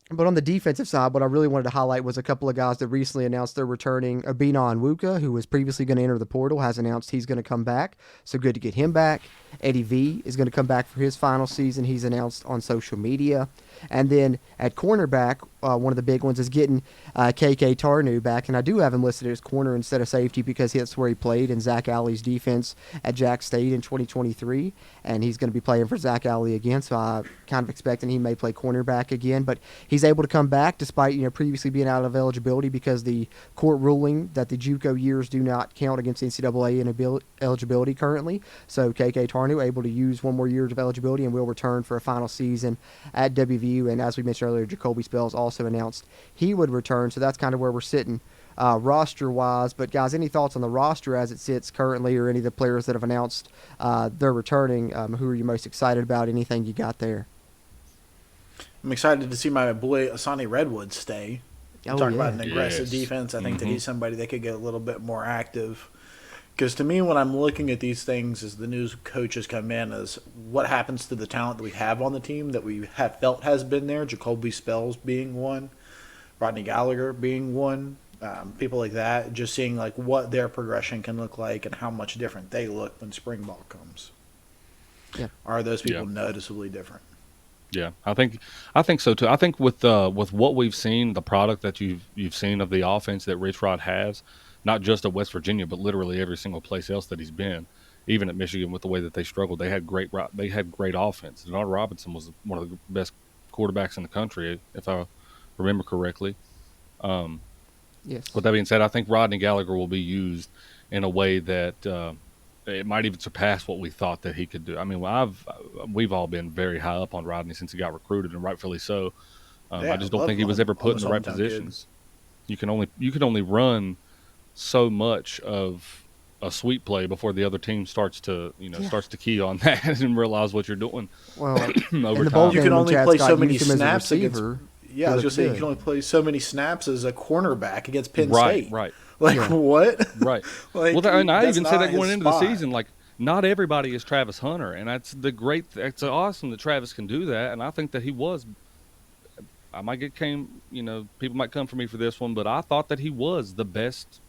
But on the defensive side, what I really wanted to highlight was a couple of guys that recently announced they're returning. Abina Onwuka, who was previously going to enter the portal, has announced he's going to come back. So good to get him back. Eddie V is going to come back for his final season. He's announced on social media. And then at cornerback, one of the big ones is getting KK Tarnu back. And I do have him listed as corner instead of safety because that's where he played in Zach Alley's defense at Jack State in 2023. And he's going to be playing for Zach Alley again. So I'm kind of expecting he may play cornerback again. But he's able to come back despite previously being out of eligibility because the court ruling that the JUCO years do not count against NCAA in eligibility currently. So KK Tarnu able to use 1 more year of eligibility and will return for a final season at WVU. And as we mentioned earlier, Jacoby Spells also announced he would return. So that's kind of where we're sitting roster-wise. But, guys, any thoughts on the roster as it sits currently or any of the players that have announced they're returning? Who are you most excited about? Anything you got there? I'm excited to see my boy Asani Redwood stay. Oh, Talk yeah. about an aggressive defense. I think that he's somebody that could get a little bit more active. Because to me, when I'm looking at these things as the new coaches come in, is what happens to the talent that we have on the team that we have felt has been there. Jacoby Spells being one, Rodney Gallagher being one, people like that. Just seeing like what their progression can look like and how much different they look when spring ball comes. Yeah. Are those people noticeably different? yeah, I think so too. I think with what we've seen, the product that you've seen of the offense that Rich Rod has, not just at West Virginia, but literally every single place else that he's been, even at Michigan with the way that they struggled, they had great offense. Denard Robinson was one of the best quarterbacks in the country, if I remember correctly. Yes. With that being said, I think Rodney Gallagher will be used in a way that it might even surpass what we thought that he could do. I mean, we've all been very high up on Rodney since he got recruited, and rightfully so. I just don't think he was ever put in the right positions. You can only run so much of a sweep play before the other team starts to key on that and realize what you're doing. Well, over the time. bowl You game can when only Chad play Scott so many used him as a snaps against. receiver, Yeah, I was he going to say you looked can only play so many snaps as a cornerback against Penn Right, State. right. Like Yeah. what? Right. Like, Well, and I that's even said not that going his into the spot. season, like not everybody is Travis Hunter, and it's awesome that Travis can do that, and I think that he was. I might people might come for me for this one, but I thought that he was the best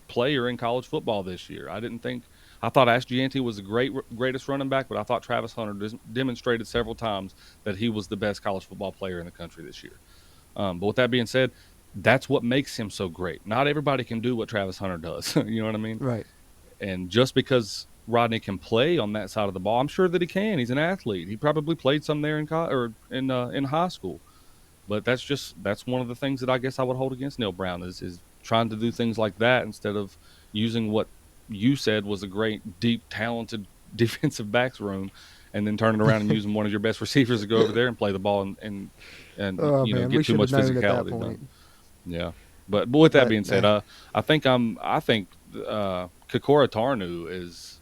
player in college football this year. I didn't think I thought Ash Gianti was the greatest running back, but I thought Travis Hunter demonstrated several times that he was the best college football player in the country this year. But with that being said, that's what makes him so great. Not everybody can do what Travis Hunter does. You know what I mean? Right. And just because Rodney can play on that side of the ball, I'm sure that he can. He's an athlete. He probably played some there in high school. But that's one of the things that I guess I would hold against Neil Brown is trying to do things like that instead of using what you said was a great, deep, talented defensive backs room, and then turning around and using one of your best recievers to go over there and play the ball and Oh, man, get too much physicality done. Yeah, but with that being said, I think Kokora Tarnu is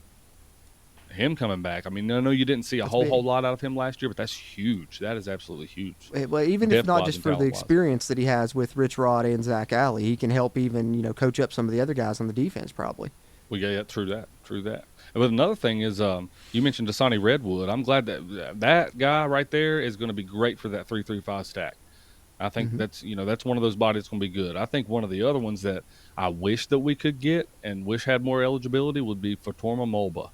him coming back. I mean, I know you didn't see a whole lot out of him last year, but that's huge. That is absolutely huge. Well, even if not just for the experience that he has with Rich Rod and Zach Alley, he can help even coach up some of the other guys on the defense probably. Well, yeah, true that. But another thing is, you mentioned Dasani Redwood. I'm glad that guy right there is going to be great for that 3-3-5 stack. I think that's one of those bodies that's going to be good. I think one of the other ones that I wish that we could get and wish had more eligibility would be Fatorma Molba.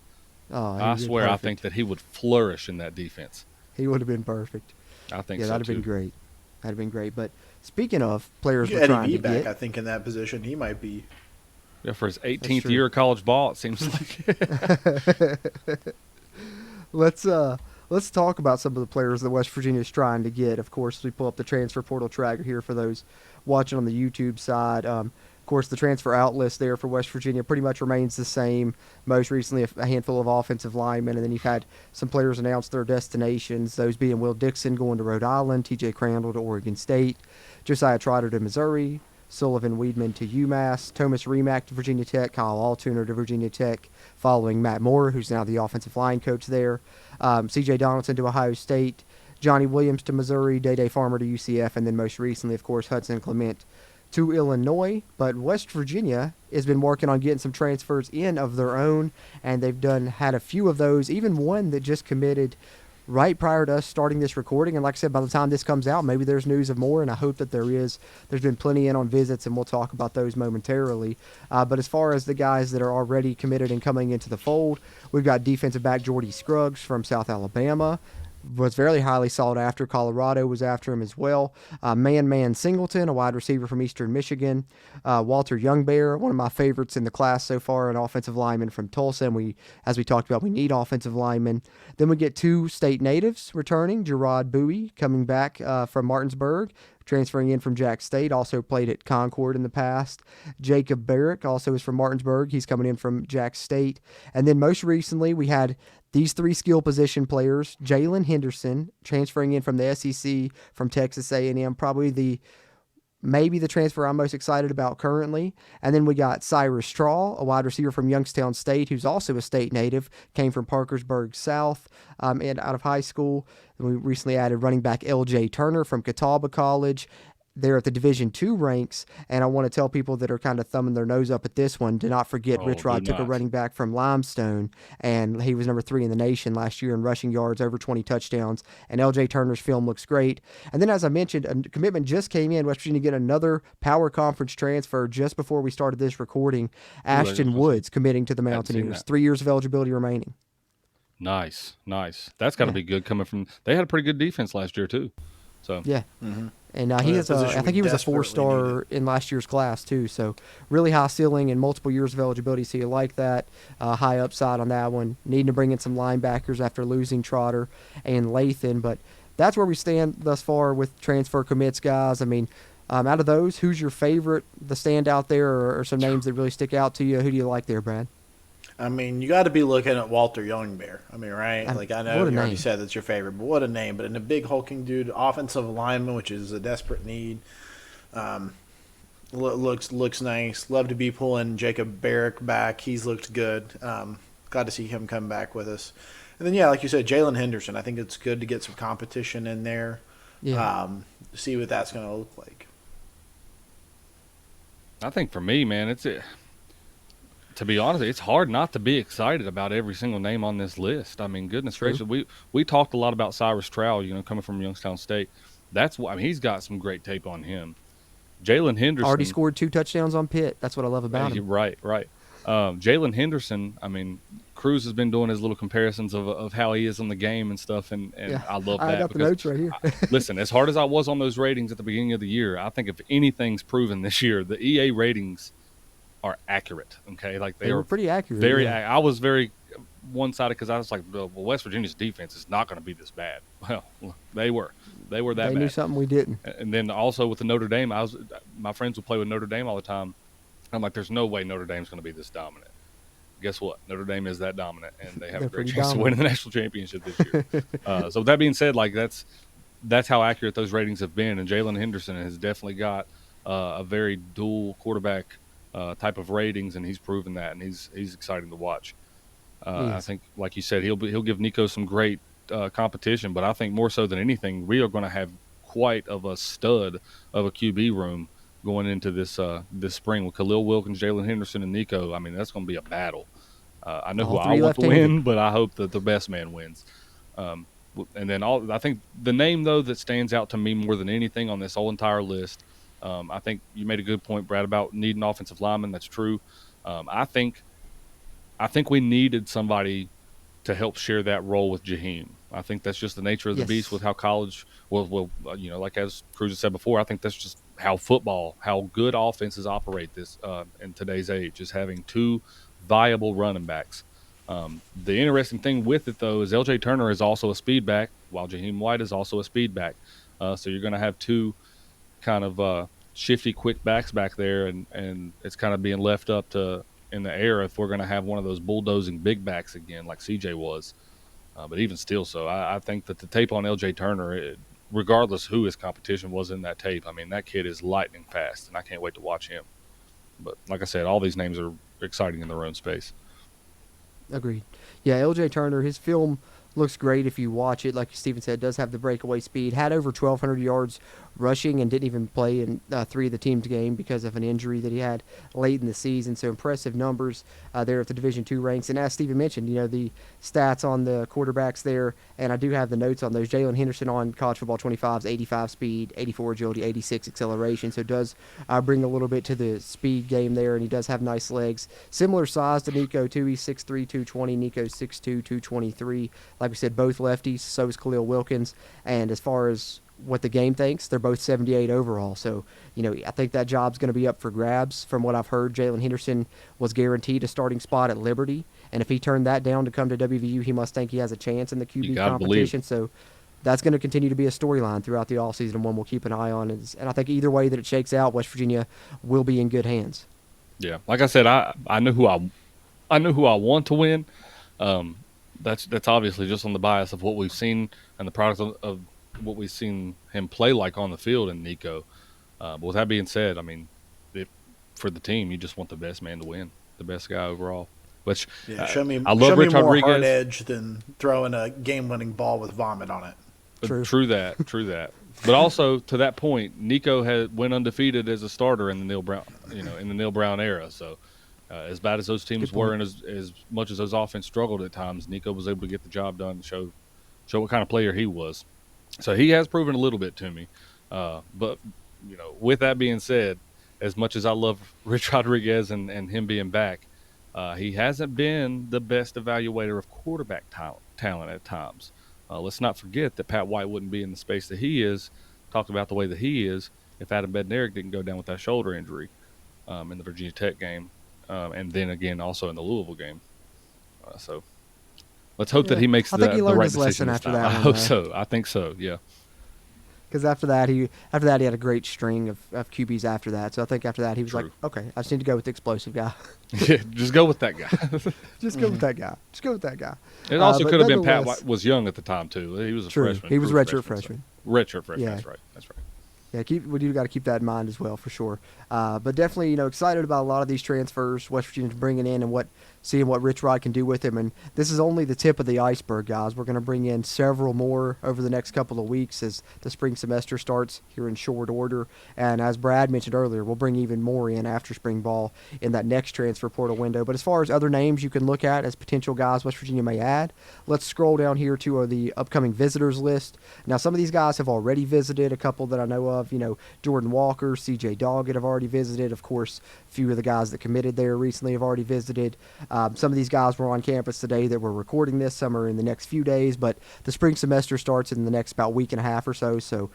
Oh, I swear, perfect. I think that he would flourish in that defense. He would have been perfect. I think so, that'd have been great. That'd have been great. But speaking of players we're Eddie trying to back, get, I think in that position he might be. Yeah, for his 18th year of college ball, it seems like. Let's talk about some of the players that West Virginia is trying to get. Of course, we pull up the transfer portal tracker here for those watching on the YouTube side. Of course, the transfer out list there for West Virginia pretty much remains the same. Most recently, a handful of offensive linemen, and then you've had some players announce their destinations, those being Will Dixon going to Rhode Island, T.J. Crandall to Oregon State, Josiah Trotter to Missouri, Sullivan Weedman to UMass, Thomas Remack to Virginia Tech, Kyle Altuner to Virginia Tech, following Matt Moore, who's now the offensive line coach there, C.J. Donaldson to Ohio State, Johnny Williams to Missouri, Day Farmer to UCF, and then most recently, of course, Hudson Clement to Illinois. But West Virginia has been working on getting some transfers in of their own, and they've had a few of those, even one that just committed right prior to us starting this recording. And like I said, by the time this comes out, maybe there's news of more, and I hope that there is. There's been plenty in on visits, and we'll talk about those momentarily. But as far as the guys that are already committed and coming into the fold, we've got defensive back Jordy Scruggs from South Alabama. Was very highly sought after. Colorado was after him as well. Man Singleton, a wide receiver from Eastern Michigan. Walter Youngbear, one of my favorites in the class so far, an offensive lineman from Tulsa. And as we talked about, we need offensive linemen. Then we get two state natives returning. Gerard Bowie coming back from Martinsburg, transferring in from Jack State, also played at Concord in the past. Jacob Barrick also is from Martinsburg. He's coming in from Jack State. And then most recently, we had these three skill position players. Jalen Henderson, transferring in from the SEC from Texas A&M, probably maybe the transfer I'm most excited about currently. And then we got Cyrus Straw, a wide receiver from Youngstown State, who's also a state native, came from Parkersburg South and out of high school. And we recently added running back L.J. Turner from Catawba College. They're at the Division II ranks, and I want to tell people that are kind of thumbing their nose up at this one, do not forget Rich Rod took a running back from Limestone, and he was number 3 in the nation last year in rushing yards, over 20 touchdowns, and L.J. Turner's film looks great. And then, as I mentioned, a commitment just came in. West Virginia get another Power Conference transfer just before we started this recording. Ashton Woods committing to the Mountaineers. 3 years of eligibility remaining. Nice. That's got to be good coming from – they had a pretty good defense last year too. So yeah. Mm-hmm. And I think he was a 4-star in last year's class too. So really high ceiling and multiple years of eligibility. So you like that. High upside on that one. Needing to bring in some linebackers after losing Trotter and Lathan. But that's where we stand thus far with transfer commits, guys. I mean, out of those, who's your favorite, the standout there, or some names that really stick out to you? Who do you like there, Brad? I mean, you got to be looking at Walter Youngbear. I mean, right? Like, I know you already said that's your favorite, but what a name. But in a big hulking dude, offensive lineman, which is a desperate need. Looks nice. Love to be pulling Jacob Barrick back. He's looked good. Glad to see him come back with us. And then, yeah, like you said, Jalen Henderson. I think it's good to get some competition in there. Yeah. See what that's going to look like. I think for me, man, to be honest, it's hard not to be excited about every single name on this list. I mean, goodness gracious, we talked a lot about Cyrus Stroud, coming from Youngstown State. That's why he's got some great tape on him. Jalen Henderson already scored 2 touchdowns on Pitt. That's what I love about him. Right. Jalen Henderson, I mean, Cruz has been doing his little comparisons of how he is on the game and stuff, and Yeah, I love that. I got the notes right here. Listen, as hard as I was on those ratings at the beginning of the year, I think if anything's proven this year, the EA ratings are accurate. Okay, like They are were pretty accurate. very. Yeah. I was very one-sided because I was like, well, West Virginia's defense is not going to be this bad. Well, they were that They bad. knew something we didn't. And then also with the Notre Dame, my friends would play with Notre Dame all the time. I'm like, there's no way Notre Dame's going to be this dominant. Guess what? Notre Dame is that dominant, and they have They're a great pretty chance to win the national championship this year. So with that being said, like that's how accurate those ratings have been, and Jalen Henderson has definitely got a very dual quarterback type of ratings, and he's proven that, and he's exciting to watch. I think, like you said, he'll give Nico some great competition, but I think more so than anything, we are going to have quite of a stud of a QB room going into this spring with Khalil Wilkins, Jalen Henderson, and Nico. I mean, that's going to be a battle. I know who I want to win, but I hope that the best man wins. And then I think the name, though, that stands out to me more than anything on this whole entire list, I think you made a good point, Brad, about needing offensive linemen. That's true. I think we needed somebody to help share that role with Jaheim. I think that's just the nature of the beast with how college like as Cruz has said before, I think that's just how good offenses operate this in today's age, is having two viable running backs. The interesting thing with it, though, is LJ Turner is also a speed back, while Jaheim White is also a speed back. So you're going to have two kind of shifty, quick backs back there, and it's kind of being left up to in the air if we're going to have one of those bulldozing big backs again like CJ was. But even still, so I think that the tape on LJ Turner, regardless who his competition was in that tape, I mean, that kid is lightning fast, and I can't wait to watch him. But like I said, all these names are exciting in their own space. Agreed. Yeah, LJ Turner, his film looks great if you watch it. Like Steven said, does have the breakaway speed. Had over 1,200 yards rushing and didn't even play in 3 of the team's game because of an injury that he had late in the season. So impressive numbers there at the Division II ranks. And as Steven mentioned, the stats on the quarterbacks there, and I do have the notes on those. Jalen Henderson on College Football 25's 85 speed, 84 agility, 86 acceleration. So it does bring a little bit to the speed game there, and he does have nice legs. Similar size to Nico, too. He's 6'3", 220. Nico's 6'2", 223. Like we said, both lefties. So is Khalil Wilkins. And as far as what the game thinks, they're both 78 overall. So, I think that job's going to be up for grabs. From what I've heard, Jalen Henderson was guaranteed a starting spot at Liberty. And if he turned that down to come to WVU, he must think he has a chance in the QB competition. So that's going to continue to be a storyline throughout the offseason, and one we'll keep an eye on. And I think either way that it shakes out, West Virginia will be in good hands. Yeah, like I said, I know who I want to win. That's obviously just on the bias of what we've seen and the product of what we've seen him play like on the field in Nico. But with that being said, I mean, for the team, you just want the best man to win, the best guy overall. Which show me I love Rich more Rodriguez. hard edge than throwing a game-winning ball with vomit on it. True that. But also to that point, Nico went undefeated as a starter in the Neil Brown era. So as bad as those teams were, and as much as those offense struggled at times, Nico was able to get the job done and show what kind of player he was. So he has proven a little bit to me. But with that being said, as much as I love Rich Rodriguez and him being back, he hasn't been the best evaluator of quarterback talent at times. Let's not forget that Pat White wouldn't be in the space that he is, talked about the way that he is, if Adam Bednarik didn't go down with that shoulder injury in the Virginia Tech game, and then again also in the Louisville game. So let's hope that he makes the right decision after that. I hope so. I think so. Yeah. Because after that he had a great string of QBs after that. So I think after that he was like, okay, I just need to go with the explosive guy. Yeah, just go with that guy. Just go with that guy. Just go with that guy. It also could have been Pat White was young at the time too. He was a freshman. He was redshirt freshman. So. Redshirt freshman. Yeah. That's right. Yeah, we got to keep that in mind as well for sure. But definitely, excited about a lot of these transfers West Virginia's bringing in and what seeing what Rich Rod can do with him. And this is only the tip of the iceberg, guys. We're going to bring in several more over the next couple of weeks as the spring semester starts here in short order. And as Brad mentioned earlier, we'll bring even more in after spring ball in that next transfer portal window. But as far as other names you can look at as potential guys West Virginia may add, let's scroll down here to the upcoming visitors list. Now, some of these guys have already visited. A couple that I know of, Jordan Walker, C.J. Doggett have already visited. Of course, a few of the guys that committed there recently have already visited. Some of these guys were on campus today that we're recording this. Some are in the next few days, but the spring semester starts in the next about week and a half or so. So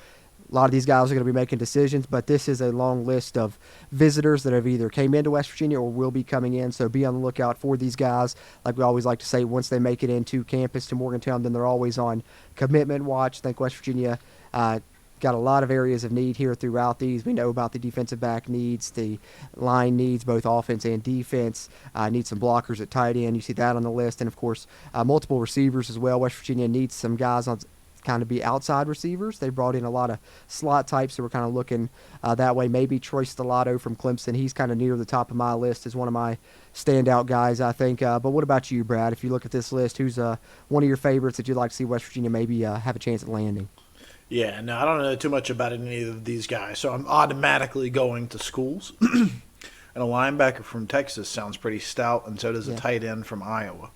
a lot of these guys are going to be making decisions, but this is a long list of visitors that have either came into West Virginia or will be coming in. So be on the lookout for these guys. Like we always like to say, once they make it into campus to Morgantown, then they're always on commitment watch. I think West Virginia got a lot of areas of need here throughout these. We know about the defensive back needs, the line needs, both offense and defense. Need some blockers at tight end. You see that on the list. And, of course, multiple receivers as well. West Virginia needs some guys on kind of be outside receivers. They brought in a lot of slot types, so we're kind of looking that way. Maybe Troy Stellato from Clemson. He's kind of near the top of my list as one of my standout guys, I think. But what about you, Brad? If you look at this list, who's one of your favorites that you'd like to see West Virginia maybe have a chance at landing? Yeah, no, I don't know too much about any of these guys, so I'm automatically going to schools. And a linebacker from Texas sounds pretty stout, and so does a tight end from Iowa.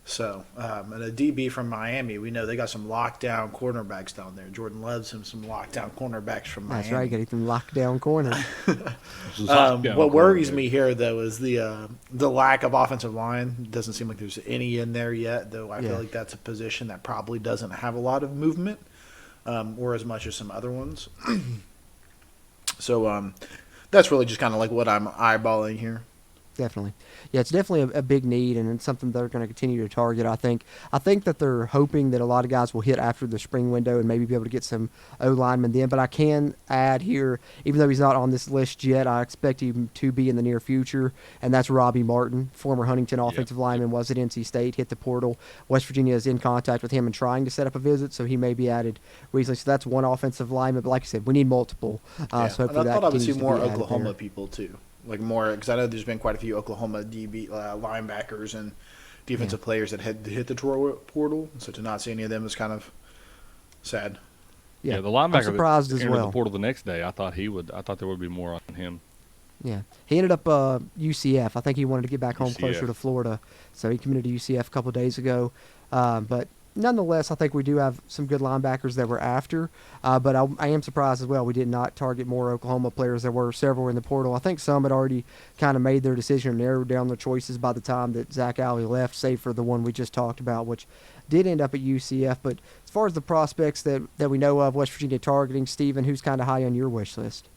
So, and a DB from Miami, we know they got some lockdown cornerbacks down there. Jordan loves him some lockdown cornerbacks from Miami. That's right, getting some lockdown corners. What worries me here, though, is the lack of offensive line. It doesn't seem like there's any in there yet, though I feel like that's a position that probably doesn't have a lot of movement. Or as much as some other ones. So that's really just kind of like what I'm eyeballing here. Definitely. Yeah, it's definitely a big need, and it's something they're going to continue to target, I think. I think that they're hoping that a lot of guys will hit after the spring window and maybe be able to get some O-linemen then. But I can add here, even though he's not on this list yet, I expect him to be in the near future, and that's Robbie Martin, former Huntington offensive lineman, was at NC State, hit the portal. West Virginia is in contact with him and trying to set up a visit, so he may be added recently. So that's one offensive lineman, but like I said, we need multiple. So hopefully and I thought I would see more Oklahoma there. People, too. Like more, because I know there's been quite a few Oklahoma DB linebackers and defensive players that had hit the portal. So to not see any of them is kind of sad. Yeah, the linebacker I'm surprised as entered well. the portal the next day. I thought there would be more on him. Yeah, he ended up UCF. I think he wanted to get back home closer to Florida, so he committed to UCF a couple of days ago. But nonetheless, I think we do have some good linebackers that we're after. But I am surprised as well. We did not target more Oklahoma players. There were several in the portal. I think some had already kind of made their decision and narrowed down their choices by the time that Zach Alley left, save for the one we just talked about, which did end up at UCF. But as far as the prospects that we know of, West Virginia targeting, Stephen, who's kind of high on your wish list?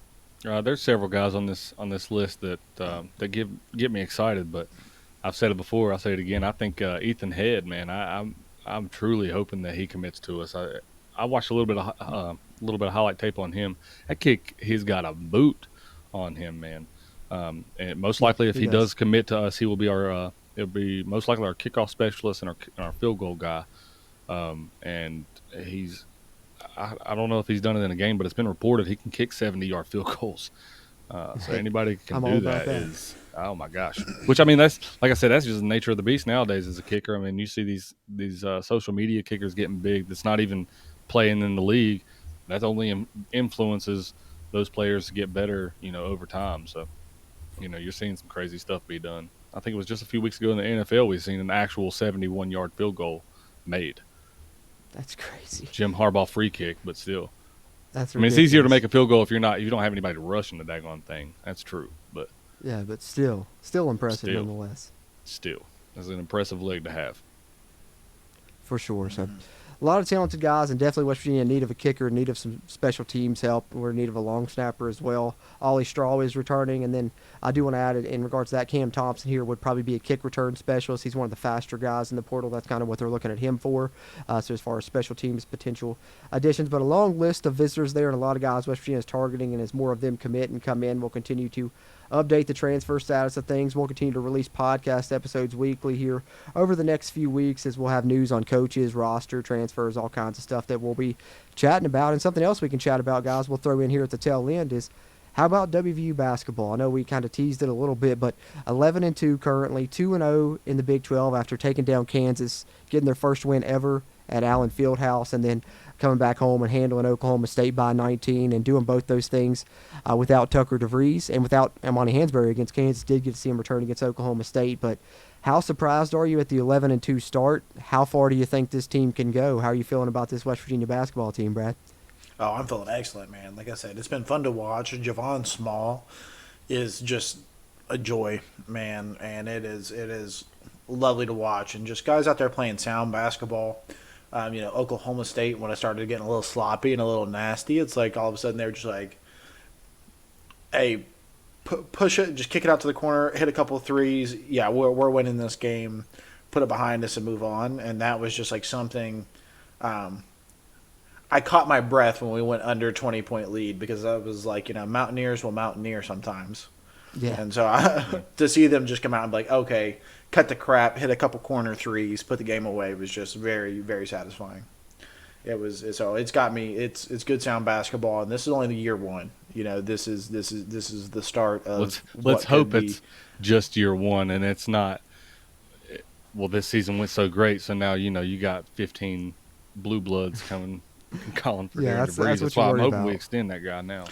There's several guys on this list that get me excited, but I've said it before. I'll say it again. I think Ethan Head, man. I'm truly hoping that he commits to us. I watched a little bit of highlight tape on him. That kid, he's got a boot on him, man. And most likely, if he does commit to us, he will be it'll be most likely our kickoff specialist and our field goal guy. And I don't know if he's done it in a game, but it's been reported he can kick 70-yard field goals. So anybody can do that is, oh my gosh. Which, I mean, that's, like I said, that's just the nature of the beast nowadays as a kicker. I mean, you see these social media kickers getting big that's not even playing in the league. That only influences those players to get better, over time. So, you're seeing some crazy stuff be done. I think it was just a few weeks ago in the NFL we've seen an actual 71-yard field goal made. That's crazy. Jim Harbaugh free kick, but still. That's ridiculous. I mean, it's easier to make a field goal if you don't have anybody rushing the daggone thing. That's true, but yeah, but still impressive nonetheless. Still, that's an impressive leg to have. For sure. So, a lot of talented guys, and definitely West Virginia in need of a kicker, in need of some special teams help. We're in need of a long snapper as well. Ollie Straw is returning, and then I do want to add, in regards to that, Cam Thompson here would probably be a kick return specialist. He's one of the faster guys in the portal. That's kind of what they're looking at him for. So as far as special teams potential additions, but a long list of visitors there, and a lot of guys West Virginia is targeting, and as more of them commit and come in, we'll continue to update the transfer status of things. We'll continue to release podcast episodes weekly here over the next few weeks, as we'll have news on coaches, roster, transfers, all kinds of stuff that we'll be chatting about. And something else we can chat about, guys, we'll throw in here at the tail end is How about WVU basketball? I know we kind of teased it a little bit, but 11-2 currently, 2-0 in the Big 12 after taking down Kansas, getting their first win ever at Allen Fieldhouse, and then coming back home and handling Oklahoma State by 19 and doing both those things without Tucker DeVries and without Amani Hansberry against Kansas. Did get to see him return against Oklahoma State, but how surprised are you at the 11-2 start? How far do you think this team can go? How are you feeling about this West Virginia basketball team, Brad? Oh, I'm feeling excellent, man. Like I said, it's been fun to watch. Javon Small is just a joy, man, and it is lovely to watch. And just guys out there playing sound basketball. Oklahoma State, when I started getting a little sloppy and a little nasty, it's like all of a sudden they're just like, hey, push it, just kick it out to the corner, hit a couple of threes. Yeah, we're winning this game. Put it behind us and move on. And that was just like something. I caught my breath when we went under 20-point lead because I was like, Mountaineers will Mountaineer sometimes. Yeah. And so to see them just come out and be like, okay, cut the crap, hit a couple corner threes, put the game away was just very, very satisfying. It's got me. It's good sound basketball, and this is only the year one. This is the start of. Let's hope it's just year one, and it's not. Well, this season went so great, so now you got 15 blue bloods calling for Darian DeVries. That's why I'm hoping we extend that guy now.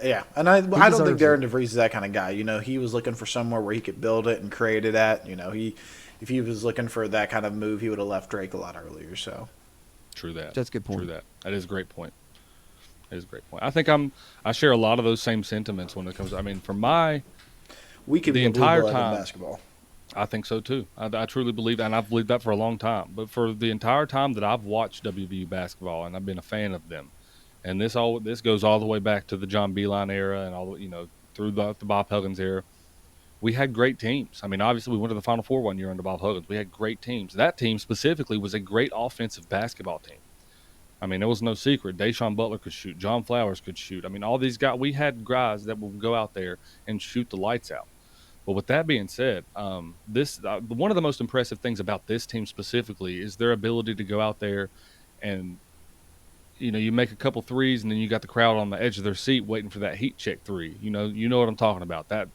Yeah, and I don't think Darian DeVries is that kind of guy. He was looking for somewhere where he could build it and create it at. If he was looking for that kind of move, he would have left Drake a lot earlier. So, true that. That's a good point. True that. That is a great point. I think I share a lot of those same sentiments when it comes. we could the entire time in basketball. I think so too. I truly believe that, and I've believed that for a long time. But for the entire time that I've watched WVU basketball, and I've been a fan of them. And this goes all the way back to the John Beilein era and through the Bob Huggins era. We had great teams. Obviously we went to the Final Four one year under Bob Huggins. We had great teams. That team specifically was a great offensive basketball team. There was no secret. Deshaun Butler could shoot. John Flowers could shoot. All these guys. We had guys that would go out there and shoot the lights out. But with that being said, one of the most impressive things about this team specifically is their ability to go out there and you make a couple threes and then you got the crowd on the edge of their seat waiting for that heat check three. You know what I'm talking about. That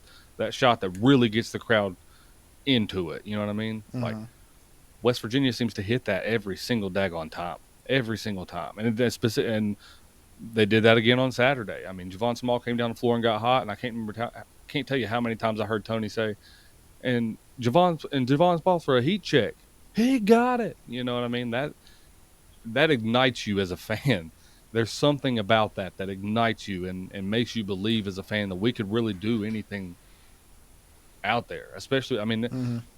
shot that really gets the crowd into it. You know what I mean? Mm-hmm. Like West Virginia seems to hit that every single daggone time. Every single time. And they did that again on Saturday. Javon Small came down the floor and got hot, and I can't tell you how many times I heard Tony say, and Javon Small for a heat check. He got it. You know what I mean? That ignites you as a fan. There's something about that ignites you and makes you believe as a fan that we could really do anything out there. Especially,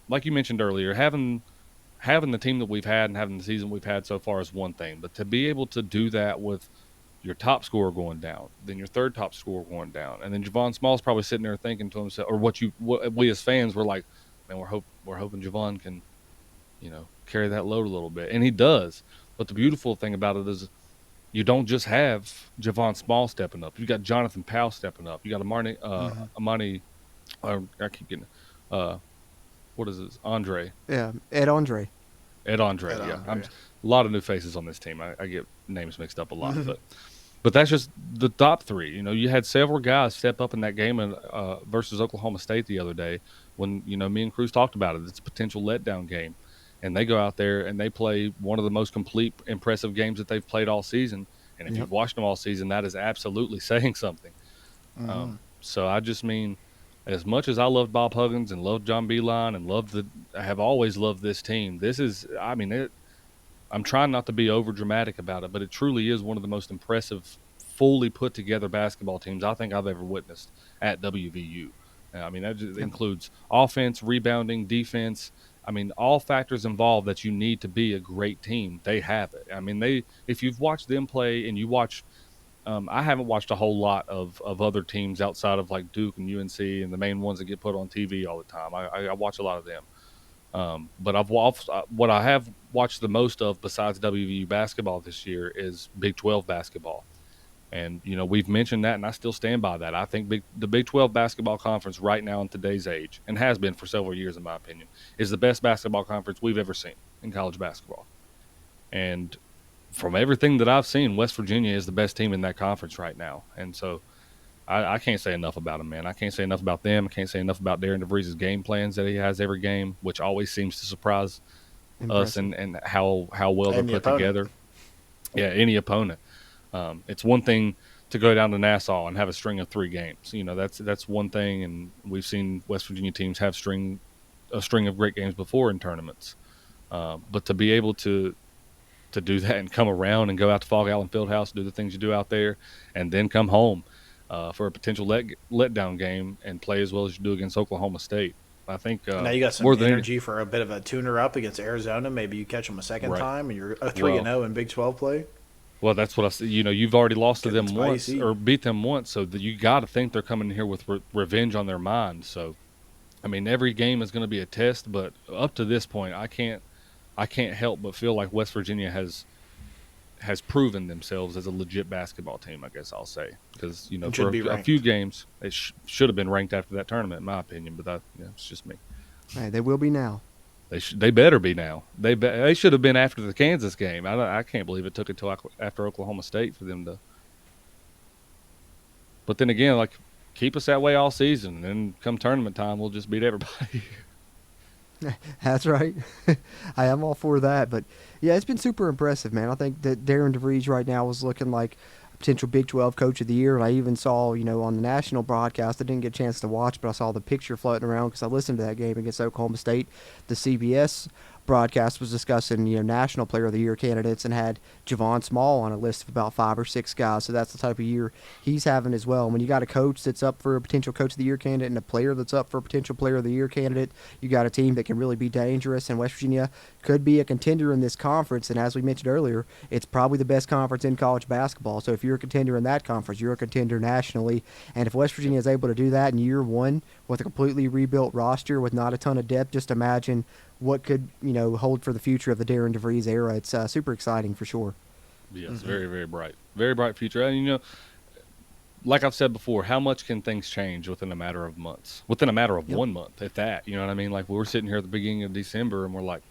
like you mentioned earlier, having the team that we've had and having the season we've had so far is one thing. But to be able to do that with your top scorer going down, then your third top scorer going down, and then Javon Small's probably sitting there thinking to himself, or what we as fans were like, man, we're hoping Javon can, carry that load a little bit, and he does. But the beautiful thing about it is you don't just have Javon Small stepping up. You got Jonathan Powell stepping up. You got Amani. I keep getting. What is this? Andre. Yeah, Ed Andre. Yeah, a lot of new faces on this team. I get names mixed up a lot, but that's just the top three. You had several guys step up in that game versus Oklahoma State the other day when me and Cruz talked about it. It's a potential letdown game. And they go out there and they play one of the most complete, impressive games that they've played all season. And if you've watched them all season, that is absolutely saying something. Mm-hmm. So I just mean, as much as I loved Bob Huggins and loved John Beilein and I have always loved this team. I'm trying not to be over dramatic about it, but it truly is one of the most impressive, fully put together basketball teams I think I've ever witnessed at WVU. That just includes offense, rebounding, defense. All factors involved that you need to be a great team. They have it. If you've watched them play and you watch, I haven't watched a whole lot of other teams outside of like Duke and UNC and the main ones that get put on TV all the time. I watch a lot of them. But what I have watched the most of besides WVU basketball this year is Big 12 basketball. And, we've mentioned that, and I still stand by that. I think the Big 12 basketball conference right now in today's age, and has been for several years in my opinion, is the best basketball conference we've ever seen in college basketball. And from everything that I've seen, West Virginia is the best team in that conference right now. And so I can't say enough about them, man. I can't say enough about them. I can't say enough about Darian DeVries' game plans that he has every game, which always seems to surprise us Impressive. and how well they're And the put opponent. together. Yeah, any opponent. It's one thing to go down to Nassau and have a string of 3 games. You know, that's one thing, and we've seen West Virginia teams have a string of great games before in tournaments. But to be able to do that and come around and go out to Fog Allen Fieldhouse, do the things you do out there, and then come home for a potential letdown game and play as well as you do against Oklahoma State. I think Now you got some more than energy for a bit of a tuner up against Arizona. Maybe you catch them a second Right. time, and you're a 3-0 in Big 12 play. well, that's what I said. You know, you've already lost to Getting them once spicy. or beat them once, so that you got to think they're coming in here with revenge on their mind. So, I mean, every game is going to be a test, but up to this point, I can't help but feel like West Virginia has proven themselves as a legit basketball team, I guess I'll say. Because, you know, It should for be a ranked. few games, it should have been ranked after that tournament, in my opinion. But it's just me. Hey, they will be now. They better be now. They should have been after the Kansas game. I can't believe it took until after Oklahoma State for them to. But then again, like, keep us that way all season, and then come tournament time, we'll just beat everybody. That's right. I am all for that. But, yeah, it's been super impressive, man. I think that Darian DeVries right now is looking like a potential Big 12 Coach of the Year. And I even saw, you know, on the national broadcast, I didn't get a chance to watch, but I saw the picture floating around because I listened to that game against Oklahoma State. The CBS broadcast was discussing, you know, National Player of the Year candidates and had Javon Small on a list of about 5 or 6 guys. So that's the type of year he's having as well. And when you got a coach that's up for a potential Coach of the Year candidate and a player that's up for a potential Player of the Year candidate, you got a team that can really be dangerous. And West Virginia could be a contender in this conference. And as we mentioned earlier, it's probably the best conference in college basketball. So if you're a contender in that conference, you're a contender nationally. And if West Virginia is able to do that in year one with a completely rebuilt roster with not a ton of depth, just imagine what could, you know, hold for the future of the Darian DeVries era. It's super exciting for sure. Yes, very, very bright future. And, you know, like I've said before, how much can things change within a matter of months? Within a matter of Yep. 1 month, if that. You know what I mean? Like, we're sitting here at the beginning of December, and we're like,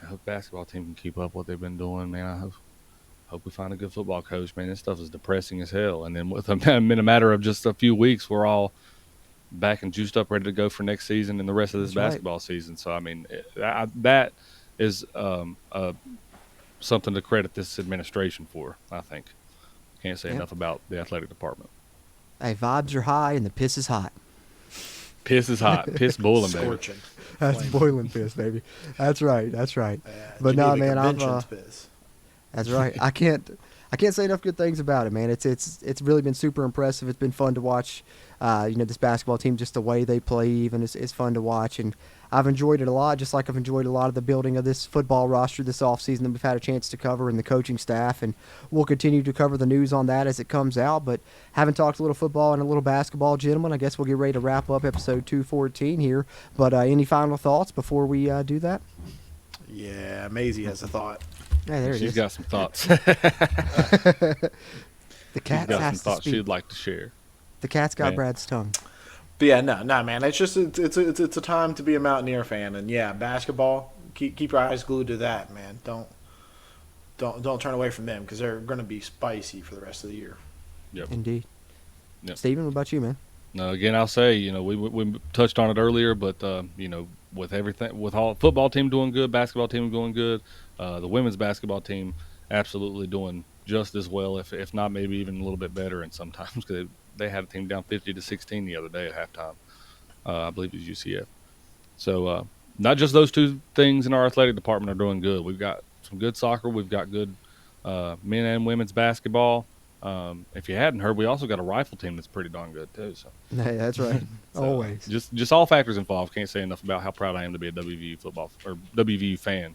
I hope basketball team can keep up what they've been doing, man. I hope we find a good football coach, man. This stuff is depressing as hell. And then in a matter of just a few weeks, we're all back and juiced up, ready to go for next season and the rest of this That's right. basketball season. So, I mean, that is something to credit this administration for, I think. Can't say Yep. enough about the athletic department. Hey, vibes are high and the piss is hot. Piss is hot. Piss boiling, baby. Scorching. That's Flaming. boiling piss, baby. That's right. That's right. But Geneva no, man, Convention's piss. That's right. I can't say enough good things about it, man. It's really been super impressive. It's been fun to watch. You know, this basketball team, just the way they play, even is fun to watch, and I've enjoyed it a lot. Just like I've enjoyed a lot of the building of this football roster this offseason that we've had a chance to cover, and the coaching staff, and we'll continue to cover the news on that as it comes out. But having talked a little football and a little basketball, gentlemen, I guess we'll get ready to wrap up episode 214 here. But any final thoughts before we do that? Yeah, Maisie has a thought. Hey, there it She's is. got some thoughts. The She's cat got some has to thoughts speak. she'd like to share. The cat's got Man. Brad's tongue. But yeah, no, man. It's just it's a time to be a Mountaineer fan, and yeah, basketball. Keep your eyes glued to that, man. Don't turn away from them because they're going to be spicy for the rest of the year. Yep. Indeed. Yep. Steven, what about you, man? No, again, I'll say, you know, we touched on it earlier, but you know, with everything, with all football team doing good, basketball team doing good, the women's basketball team absolutely doing just as well, if not maybe even a little bit better. And sometimes because they had a team down 50-16 the other day at halftime. I believe it was UCF. So not just those two things in our athletic department are doing good. We've got some good soccer. We've got good men and women's basketball. If you hadn't heard, we also got a rifle team that's pretty darn good too. So, Hey, that's right. so, Always. just all factors involved. Can't say enough about how proud I am to be a WVU football or WVU fan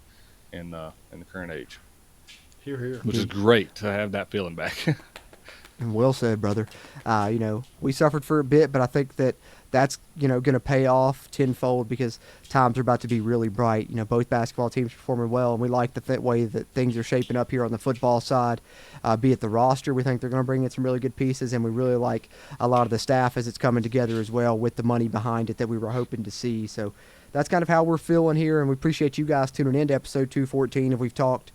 in the current age, Here. which is great to have that feeling back. Well said, brother. You know, we suffered for a bit, but I think that's, you know, going to pay off tenfold because times are about to be really bright. You know, both basketball teams performing well, and we like the way that things are shaping up here on the football side. Be it the roster, we think they're going to bring in some really good pieces, and we really like a lot of the staff as it's coming together as well with the money behind it that we were hoping to see. So that's kind of how we're feeling here, and we appreciate you guys tuning in to episode 214. If we've talked,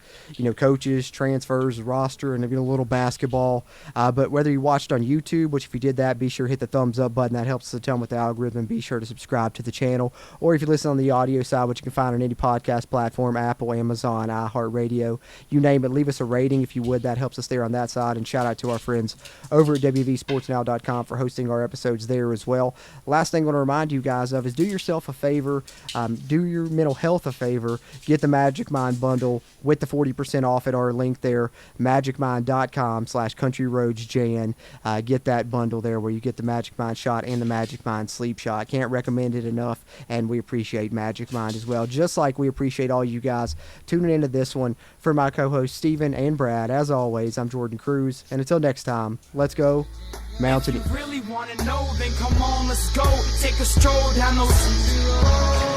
coaches, transfers, roster, and a little basketball. But whether you watched on YouTube, which if you did that, be sure to hit the thumbs up button. That helps us a ton with the algorithm. Be sure to subscribe to the channel. Or if you listen on the audio side, which you can find on any podcast platform, Apple, Amazon, iHeartRadio, you name it, leave us a rating if you would. That helps us there on that side. And shout out to our friends over at WVSportsNow.com for hosting our episodes there as well. Last thing I want to remind you guys of is do yourself a favor, do your mental health a favor, get the Magic Mind bundle with the 40% off at our link there, magicmind.com/countryroadsjan. Get that bundle there where you get the Magic Mind shot and the Magic Mind sleep shot. Can't recommend it enough, and we appreciate Magic Mind as well, just like we appreciate all you guys tuning into this one. For my co-hosts Steven and Brad, as always, I'm Jordan Cruz, and until next time, let's go Mountaineer. If you really want to know, then come on, let's go. Take a stroll down those